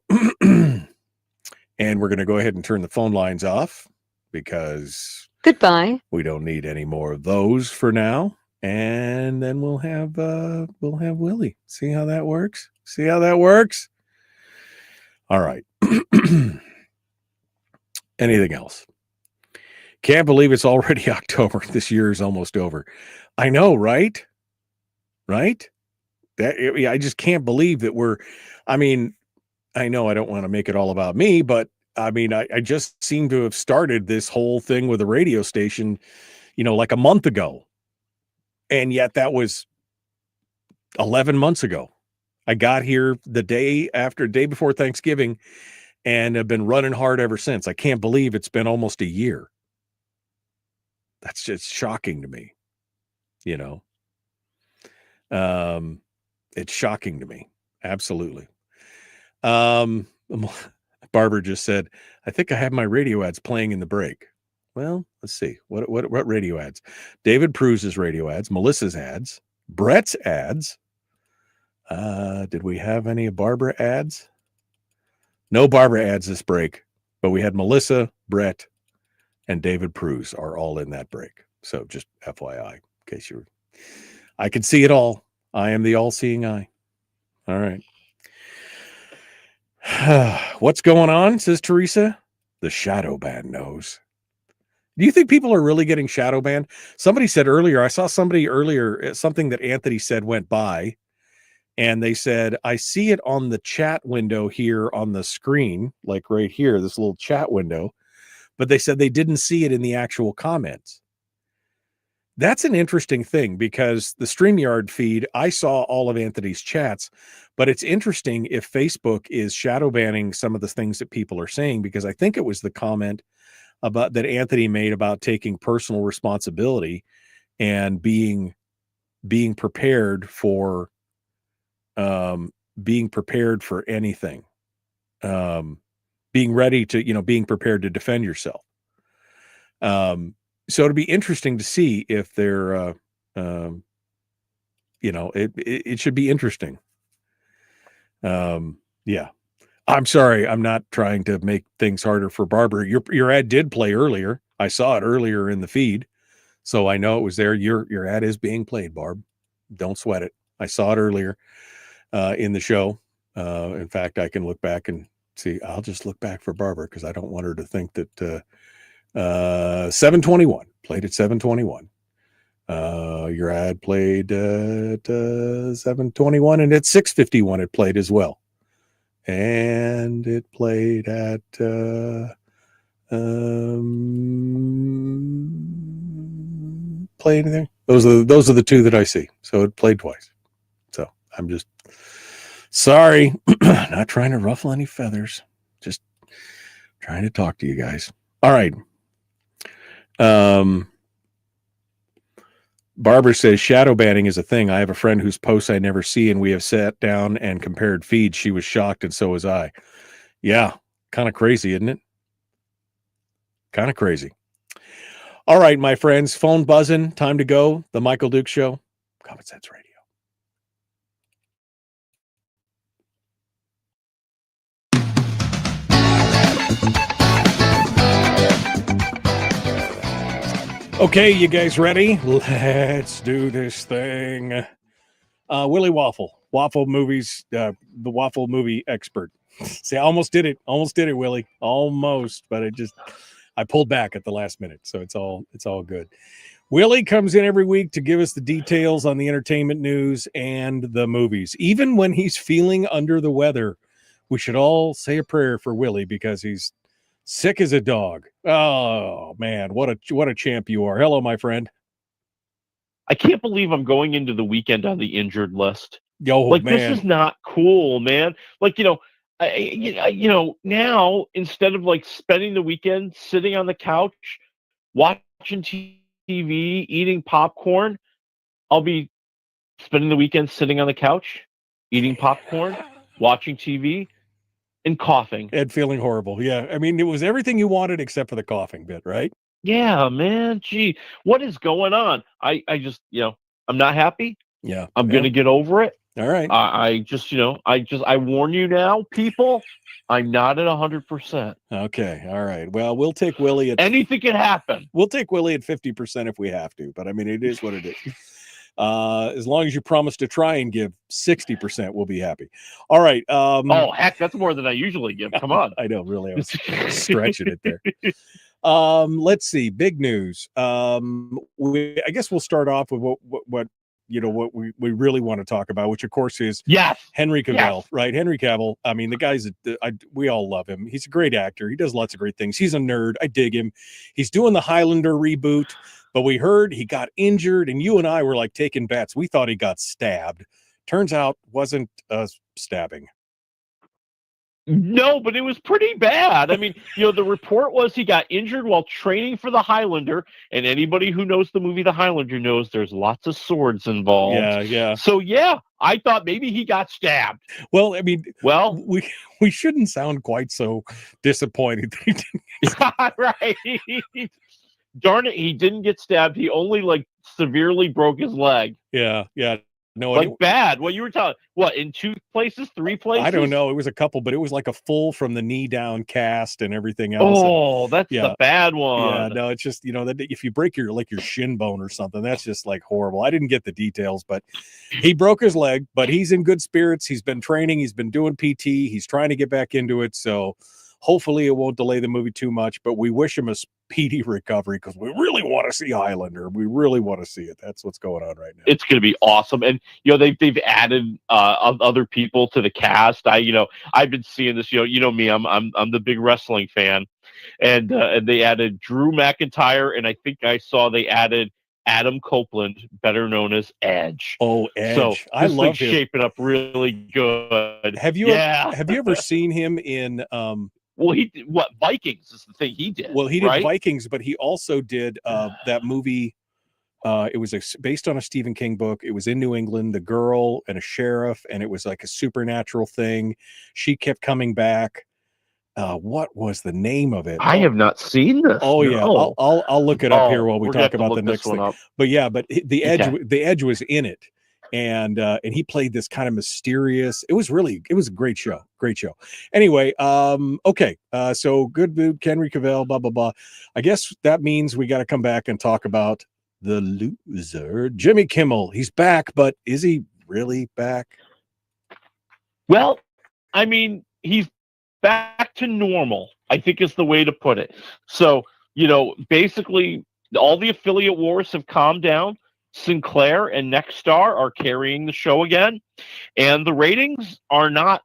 And we're going to go ahead and turn the phone lines off because goodbye. We don't need any more of those for now. And then we'll have Willie. See how that works? All right. Anything else? Can't believe it's already October. This year is almost over. I know, right? Right? I just can't believe that I know I don't want to make it all about me, but I just seem to have started this whole thing with a radio station, like a month ago. And yet that was 11 months ago. I got here the day before Thanksgiving and have been running hard ever since. I can't believe it's been almost a year. That's just shocking to me, It's shocking to me. Absolutely. Barbara just said, I think I have my radio ads playing in the break. Well, let's see. What radio ads? David Pruse's radio ads, Melissa's ads, Brett's ads. Did we have any Barbara ads? No Barbara ads this break, but we had Melissa, Brett, and David Pruse are all in that break. So just FYI, in case I can see it all. I am the all-seeing eye. All right. What's going on, says Teresa? The shadow ban knows. Do you think people are really getting shadow banned? Somebody said earlier, I saw somebody earlier, something that Anthony said went by, and they said, I see it on the chat window here on the screen, like right here, this little chat window, but they said they didn't see it in the actual comments. That's an interesting thing because the StreamYard feed, I saw all of Anthony's chats, but it's interesting if Facebook is shadow banning some of the things that people are saying, because I think it was the comment about that Anthony made about taking personal responsibility and being prepared for anything, being ready to, being prepared to defend yourself. So it'd be interesting to see if they're, it should be interesting. Yeah. I'm sorry. I'm not trying to make things harder for Barbara. Your ad did play earlier. I saw it earlier in the feed, so I know it was there. Your ad is being played, Barb. Don't sweat it. I saw it earlier in the show. In fact, I can look back and see. I'll just look back for Barbara because I don't want her to think that 7:21 played at 7:21. Your ad played at 7:21, and at 6:51 it played as well. And it played at play anything? Those are the two that I see. So it played twice. So I'm just sorry, not trying to ruffle any feathers. Just trying to talk to you guys. All right. Barbara says shadow banning is a thing. I have a friend whose posts I never see, and we have sat down and compared feeds. She was shocked, and so was I. Yeah, kind of crazy, isn't it? Kind of crazy. All right, my friends, phone buzzing. Time to go. The Michael Duke Show, Common Sense Radio. Okay, you guys ready? Let's do this thing. Willie Waffle movies, the Waffle movie expert. See, I almost did it, Willie. Almost, but I pulled back at the last minute, so it's all good. Willie comes in every week to give us the details on the entertainment news and the movies. Even when he's feeling under the weather, we should all say a prayer for Willie because he's sick as a dog. Oh man, what a champ you are. Hello, my friend. I can't believe I'm going into the weekend on the injured list. Yo, man. This is not cool, man. Now instead of spending the weekend sitting on the couch, watching TV, eating popcorn, I'll be spending the weekend sitting on the couch, eating popcorn, watching TV, and coughing. And feeling horrible. Yeah. I mean, it was everything you wanted except for the coughing bit, right? Yeah, man. Gee, what is going on? I just, I'm not happy. Yeah. I'm going to get over it. All right. I warn you now, people, I'm not at 100%. Okay. All right. Well, we'll take Willie at anything can happen. We'll take Willie at 50% if we have to, but I mean, it is what it is. As long as you promise to try and give 60%, we'll be happy. All right. Oh, heck, that's more than I usually give. Come on. I know, really. I was stretching it there. Let's see. Big news. I guess we'll start off with what we really want to talk about, which of course is Henry Cavill, right? Henry Cavill. I mean, the guy's we all love him. He's a great actor. He does lots of great things. He's a nerd. I dig him. He's doing the Highlander reboot. But we heard he got injured, and you and I were taking bets. We thought he got stabbed. Turns out wasn't a stabbing. No, but it was pretty bad. I mean, the report was he got injured while training for the Highlander, and anybody who knows the movie The Highlander knows there's lots of swords involved. Yeah. So, I thought maybe he got stabbed. Well, I mean, well, we shouldn't sound quite so disappointed. Right. Darn it, he didn't get stabbed. He only like severely broke his leg. Yeah. No, like bad. What you were telling? What, in 2 places, 3 places? I don't know. It was a couple, but it was like a full from the knee down cast and everything else. Oh, that's the bad one. Yeah, no, it's just that if you break your shin bone or something, that's just like horrible. I didn't get the details, but he broke his leg. But he's in good spirits. He's been training. He's been doing PT. He's trying to get back into it. So hopefully it won't delay the movie too much. But we wish him a speedy recovery because we really want to see Highlander. We really want to see it. That's what's going on right now. It's going to be awesome, and they've added other people to the cast. I've been seeing this. You know me. I'm the big wrestling fan, and they added Drew McIntyre, and I think I saw they added Adam Copeland, better known as Edge. Oh, Edge! So I love him. Shaping up really good. Have you ever seen him in? Well, Vikings is the thing he did. Well, he did right? Vikings, but he also did that movie. It was based on a Stephen King book. It was in New England, the girl and a sheriff, and it was like a supernatural thing. She kept coming back. What was the name of it? I have not seen this. Oh yeah, I'll look it up here while we talk about the next thing. Up. But yeah, the Edge was in it. And he played this kind of mysterious. It was a great show. Anyway, okay. So good mood, Henry Cavill, blah blah blah. I guess that means we got to come back and talk about the loser, Jimmy Kimmel. He's back, but is he really back? Well, I mean, he's back to normal, I think is the way to put it. So, basically all the affiliate wars have calmed down. Sinclair and Nexstar are carrying the show again, and the ratings are not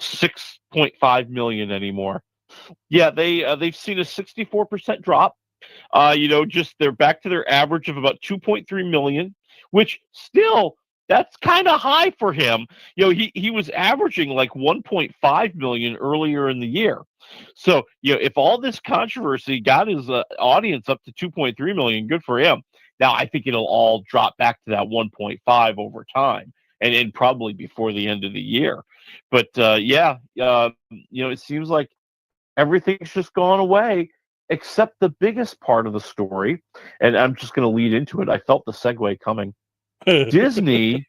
6.5 million anymore. Yeah, they've seen a 64% drop. They're back to their average of about 2.3 million, which still that's kind of high for him. He was averaging like 1.5 million earlier in the year. So, if all this controversy got his audience up to 2.3 million, good for him. Now, I think it'll all drop back to that 1.5 over time and probably before the end of the year. But, it seems like everything's just gone away except the biggest part of the story. And I'm just going to lead into it. I felt the segue coming. Disney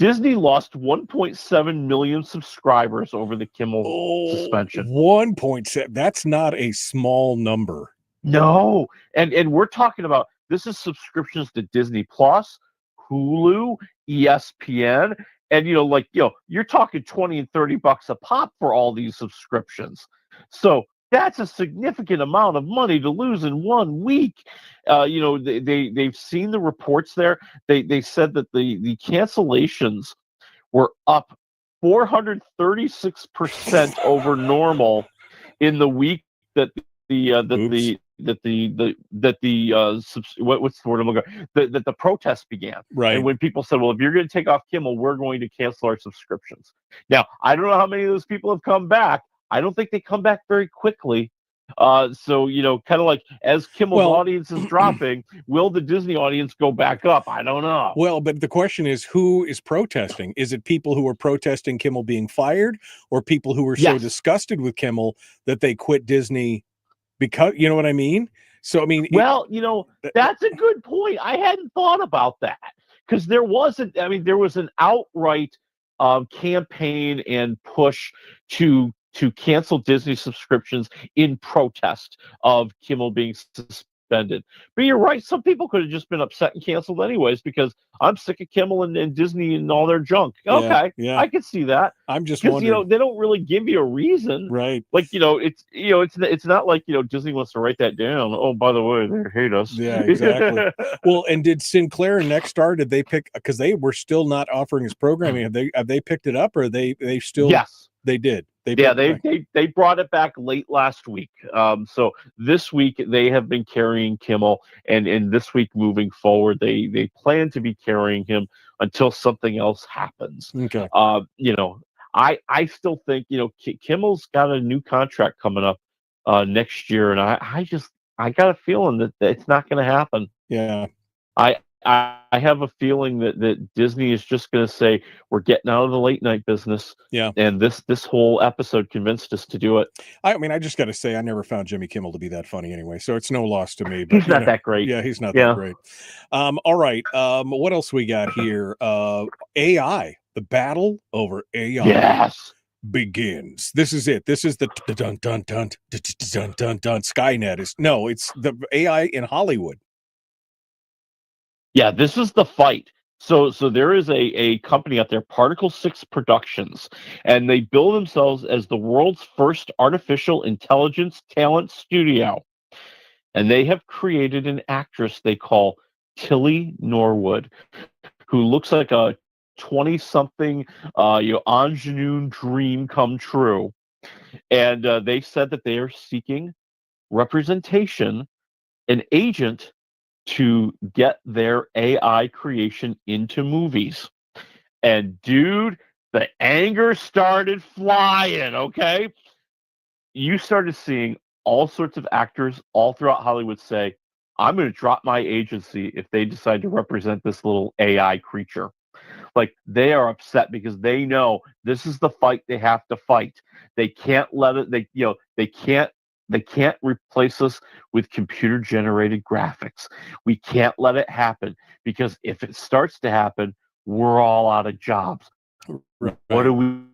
lost 1.7 million subscribers over the Kimmel suspension. 1.7. That's not a small number. No. And we're talking about, this is subscriptions to Disney Plus, Hulu, ESPN, and you're talking $20 and $30 a pop for all these subscriptions. So that's a significant amount of money to lose in 1 week. They've seen the reports there. They said that the cancellations were up 436% over normal in the week that the protest began. Right. And when people said, well, if you're going to take off Kimmel, we're going to cancel our subscriptions. Now, I don't know how many of those people have come back. I don't think they come back very quickly. So, kind of like as Kimmel's audience is dropping, will the Disney audience go back up? I don't know. Well, but the question is, who is protesting? Is it people who are protesting Kimmel being fired, or people who were so disgusted with Kimmel that they quit Disney? Because you know what I mean? So, I mean, that's a good point. I hadn't thought about that because there was an outright campaign and push to cancel Disney subscriptions in protest of Kimmel being suspended. But you're right. Some people could have just been upset and canceled anyways because I'm sick of Kimmel and Disney and all their junk. Okay, yeah. I could see that. I'm just wondering. They don't really give you a reason, right? Like it's not like Disney wants to write that down. Oh, by the way, they hate us. Yeah, exactly. Well, and did Sinclair and Nexstar did they pick, because they were still not offering his programming? Have they picked it up, or they still? Yes, they did. They brought it back late last week. So this week they have been carrying Kimmel, and this week moving forward, they plan to be carrying him until something else happens. Okay. I still think Kimmel's got a new contract coming up next year, and I got a feeling that it's not going to happen. Yeah. I I have a feeling that Disney is just going to say we're getting out of the late night business. Yeah. And this whole episode convinced us to do it. I mean, I just got to say, I never found Jimmy Kimmel to be that funny anyway, so it's no loss to me. But He's not that great. Yeah, he's not that great. All right. What else we got here? AI. The battle over AI begins. This is it. This is the dun dun dun dun dun dun. Skynet is it's the AI in Hollywood. Yeah, this is the fight. So there is a company out there, Particle 6 Productions, and they bill themselves as the world's first artificial intelligence talent studio. And they have created an actress they call Tilly Norwood, who looks like a 20-something ingenue dream come true. And they said that they are seeking representation, an agent to get their AI creation into movies. And dude, the anger started flying, okay? You started seeing all sorts of actors all throughout Hollywood say, I'm going to drop my agency if they decide to represent this little AI creature. Like, they are upset because they know this is the fight they have to fight. They can't let it, they can't replace us with computer generated graphics. We can't let it happen, because if it starts to happen, we're all out of jobs. Right. What are we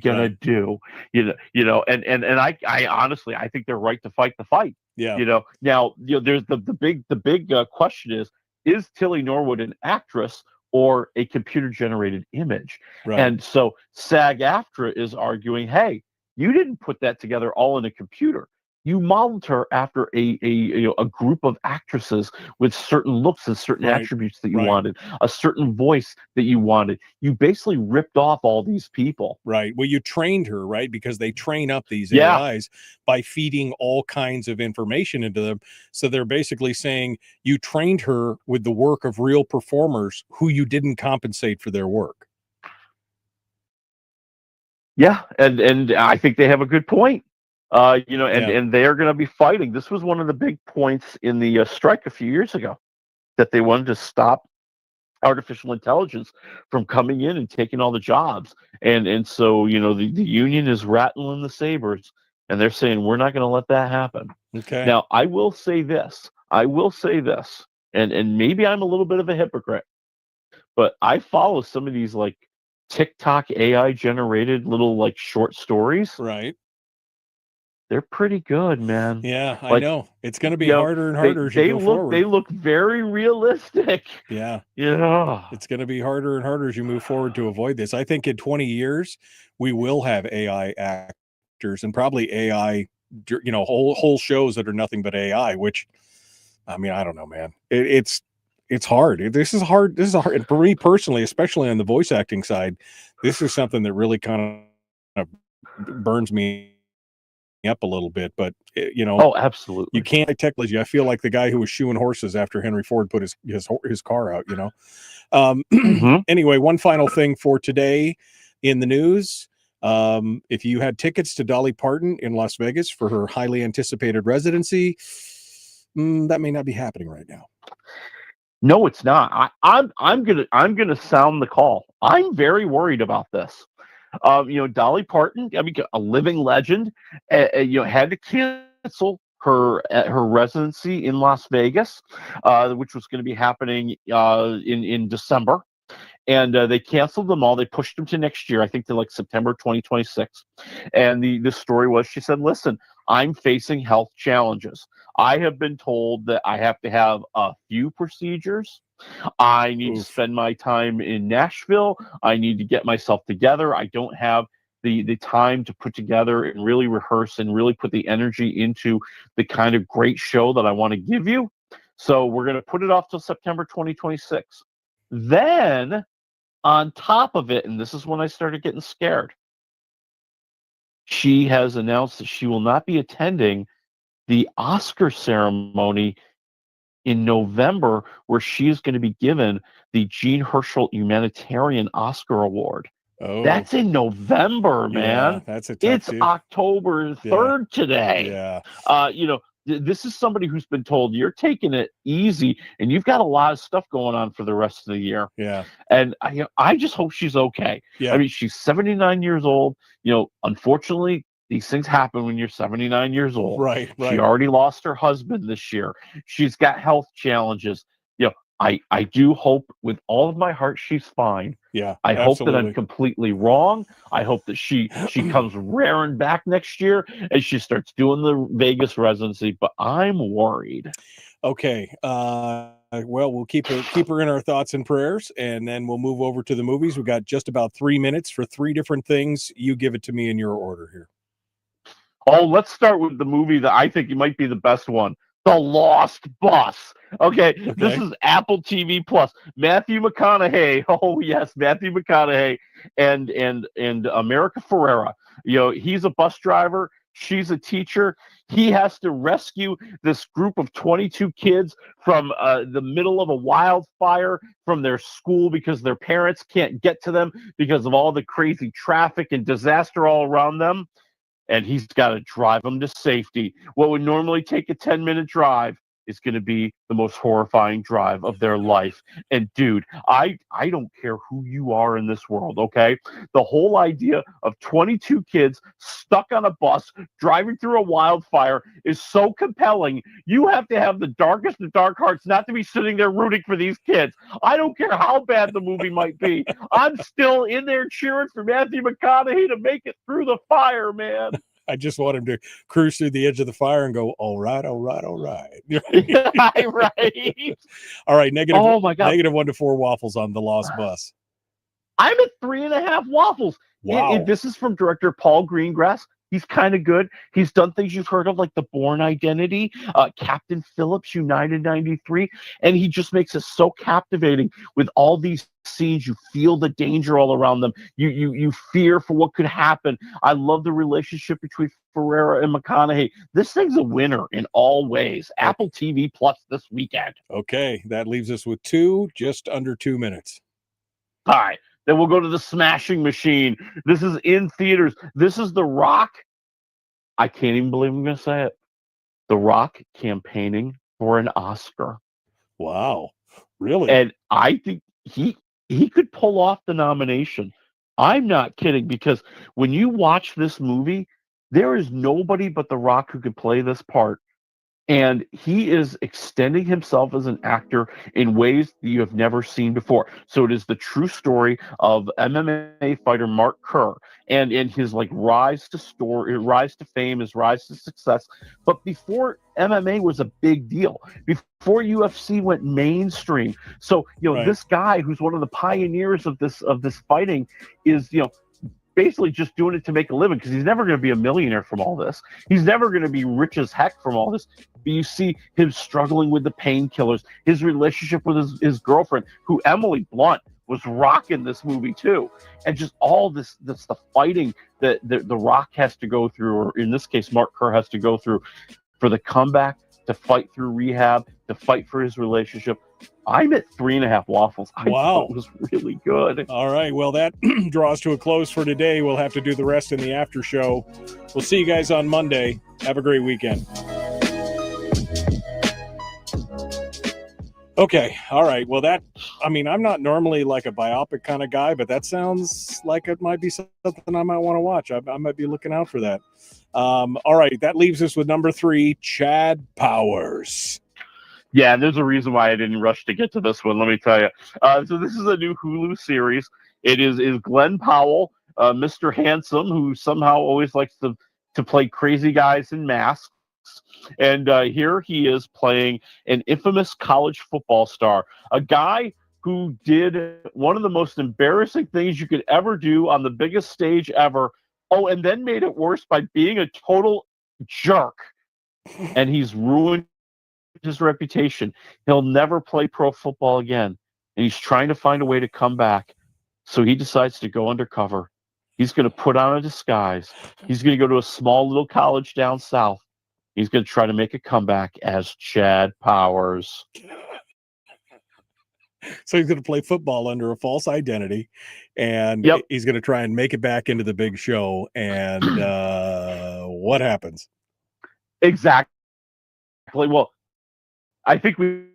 gonna do? And I honestly, I think they're right to fight the fight. Yeah. Now there's the big question is Tilly Norwood an actress or a computer generated image? Right. And so SAG-AFTRA is arguing, hey, you didn't put that together all in a computer. You modeled her after a group of actresses with certain looks and certain attributes that you wanted, a certain voice that you wanted. You basically ripped off all these people. Right. Well, you trained her, right? Because they train up these AIs by feeding all kinds of information into them. So they're basically saying you trained her with the work of real performers who you didn't compensate for their work. Yeah, and I think they have a good point. And they are going to be fighting. This was one of the big points in the strike a few years ago, that they wanted to stop artificial intelligence from coming in and taking all the jobs. And so, the union is rattling the sabers, and they're saying, we're not going to let that happen. Okay. Now, I will say this, and maybe I'm a little bit of a hypocrite, but I follow some of these like TikTok AI generated little like short stories. Right. They're pretty good, man. Yeah, I know. It's going to be harder and harder as you go forward. They look very realistic. Yeah. It's going to be harder and harder as you move forward to avoid this. I think in 20 years, we will have AI actors and probably AI, whole shows that are nothing but AI, which, I mean, I don't know, man. It's hard. This is hard. And for me personally, especially on the voice acting side, this is something that really kind of burns me up a little bit, but absolutely, you can't technically. I feel like the guy who was shoeing horses after Henry Ford put his car out. Anyway, one final thing for today in the news: if you had tickets to Dolly Parton in Las Vegas for her highly anticipated residency, that may not be happening right now. No, it's not. I'm gonna sound the call. I'm very worried about this. Dolly Parton, I mean, a living legend, had to cancel her residency in Las Vegas, which was going to be happening in December. And they canceled them all. They pushed them to next year, I think to like September 2026. And the story was, she said, listen, I'm facing health challenges. I have been told that I have to have a few procedures. I need to spend my time in Nashville. I need to get myself together. I don't have the time to put together and really rehearse and really put the energy into the kind of great show that I want to give you. So we're going to put it off till September 2026. Then on top of it, and this is when I started getting scared, she has announced that she will not be attending the Oscar ceremony in November, where she is going to be given the Jean Herschel Humanitarian Oscar Award. Oh, that's in November, man. Yeah, that's a tough It's October 3rd today. Yeah. this is somebody who's been told you're taking it easy and you've got a lot of stuff going on for the rest of the year. Yeah. And I just hope she's okay. Yeah. I mean, she's 79 years old. Unfortunately, these things happen when you're 79 years old. Right. She already lost her husband this year. She's got health challenges. I do hope with all of my heart she's fine. Yeah. I hope that absolutely. I'm completely wrong. I hope that she comes raring back next year and she starts doing the Vegas residency, but I'm worried. Okay. Well, we'll keep her in our thoughts and prayers, and then we'll move over to the movies. We've got just about 3 minutes for 3 different things. You give it to me in your order here. Oh, let's start with the movie that I think might be the best one. The Lost Bus. Okay, this is Apple TV Plus. Matthew McConaughey. Oh yes, Matthew McConaughey and America Ferrera. He's a bus driver. She's a teacher. He has to rescue this group of 22 kids from the middle of a wildfire from their school because their parents can't get to them because of all the crazy traffic and disaster all around them. And he's got to drive them to safety. What would normally take a 10-minute drive is going to be the most horrifying drive of their life. And dude, I don't care who you are in this world, okay? The whole idea of 22 kids stuck on a bus driving through a wildfire is so compelling. You have to have the darkest of dark hearts not to be sitting there rooting for these kids. I don't care how bad the movie might be. I'm still in there cheering for Matthew McConaughey to make it through the fire, man. I just want him to cruise through the edge of the fire and go, all right, all right, all right. Right. All right, negative. Oh my God. -1 to 4 waffles on The Lost Bus. I'm at 3.5 waffles. Wow. This is from director Paul Greengrass. He's kind of good. He's done things you've heard of, like The Bourne Identity, Captain Phillips, United 93, and he just makes it so captivating with all these scenes. You feel the danger all around them. You fear for what could happen. I love the relationship between Ferrera and McConaughey. This thing's a winner in all ways. Apple TV Plus this weekend. Okay, that leaves us with just under 2 minutes. All right. Then we'll go to The Smashing Machine. This is in theaters. This is The Rock. I can't even believe I'm going to say it. The Rock campaigning for an Oscar. Wow. Really? And I think he could pull off the nomination. I'm not kidding, because when you watch this movie, there is nobody but The Rock who could play this part. And he is extending himself as an actor in ways that you have never seen before. So it is the true story of MMA fighter Mark Kerr and his rise to fame, his rise to success. But before MMA was a big deal, before UFC went mainstream. So Right. This guy who's one of the pioneers of this fighting is basically just doing it to make a living, because he's never going to be a millionaire from all this. He's never going to be rich as heck from all this. But you see him struggling with the painkillers, his relationship with his girlfriend, who Emily Blunt was rocking this movie too. And just all this the fighting that the Rock has to go through, or in this case, Mark Kerr has to go through for the comeback, to fight through rehab, to fight for his relationship. I'm at 3.5 waffles. I thought it was really good. All right. Well, that draws to a close for today. We'll have to do the rest in the after show. We'll see you guys on Monday. Have a great weekend. Okay. All right. Well, I'm not normally like a biopic kind of guy, but that sounds like it might be something I might want to watch. I might be looking out for that. All right. That leaves us with number 3, Chad Powers. Yeah, and there's a reason why I didn't rush to get to this one, let me tell you. So this is a new Hulu series. It is Glenn Powell, Mr. Handsome, who somehow always likes to play crazy guys in masks. And here he is playing an infamous college football star, a guy who did one of the most embarrassing things you could ever do on the biggest stage ever. Oh, and then made it worse by being a total jerk. And he's ruined his reputation. He'll never play pro football again. And he's trying to find a way to come back. So he decides to go undercover. He's going to put on a disguise. He's going to go to a small little college down south. He's going to try to make a comeback as Chad Powers. So he's going to play football under a false identity, and he's going to try and make it back into the big show. And what happens? Exactly. Well, I think we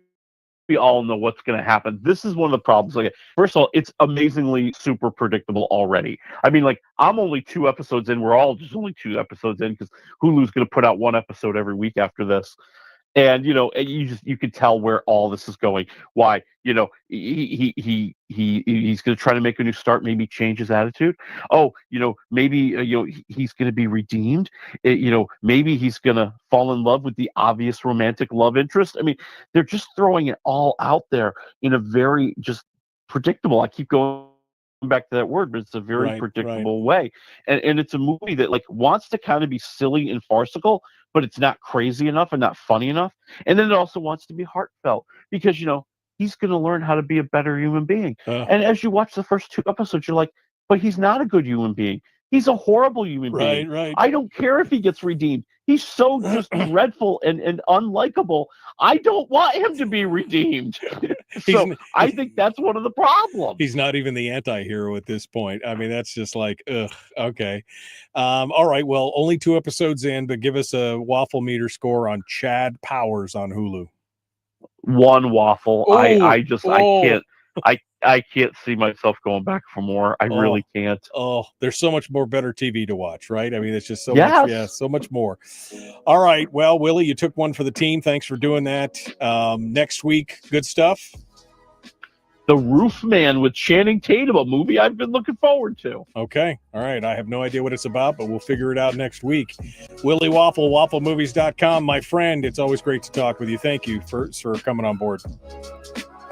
all know what's going to happen. This is one of the problems. Like, first of all, it's amazingly super predictable already. I mean, like, I'm only 2 episodes in. We're all just only 2 episodes in because Hulu's going to put out 1 episode every week after this. And you can tell where all this is going. Why? He's going to try to make a new start. Maybe change his attitude. Oh, maybe he's going to be redeemed. Maybe he's going to fall in love with the obvious romantic love interest. I mean, they're just throwing it all out there in a very just predictable. I keep going back to that word, but it's a very predictable way. And it's a movie that like wants to kind of be silly and farcical, but it's not crazy enough and not funny enough. And then it also wants to be heartfelt because, he's going to learn how to be a better human being. And as you watch the first 2 episodes, you're like, but he's not a good human being. He's a horrible human being. Right. I don't care if he gets redeemed. He's so just dreadful and unlikable. I don't want him to be redeemed. I think that's one of the problems. He's not even the anti-hero at this point. I mean, that's just like, ugh, okay. All right, well, only 2 episodes in, but give us a waffle meter score on Chad Powers on Hulu. 1 waffle. I can't see myself going back for more. I really can't. Oh, there's so much more better TV to watch, right? I mean, it's just so much. Yeah, so much more. All right. Well, Willie, you took one for the team. Thanks for doing that. Next week, good stuff. The Roof Man with Channing Tatum, a movie I've been looking forward to. Okay. All right. I have no idea what it's about, but we'll figure it out next week. Willie Waffle, wafflemovies.com. My friend, it's always great to talk with you. Thank you for coming on board.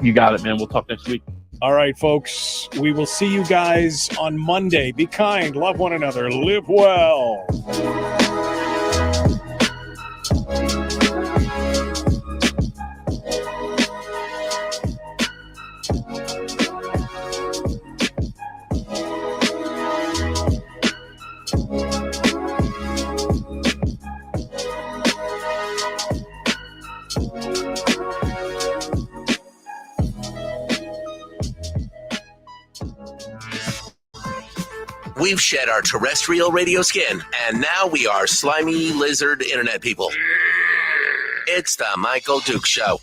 You got it, man. We'll talk next week. All right, folks. We will see you guys on Monday. Be kind. Love one another. Live well. We've shed our terrestrial radio skin, and now we are slimy lizard internet people. It's the Michael Duke Show.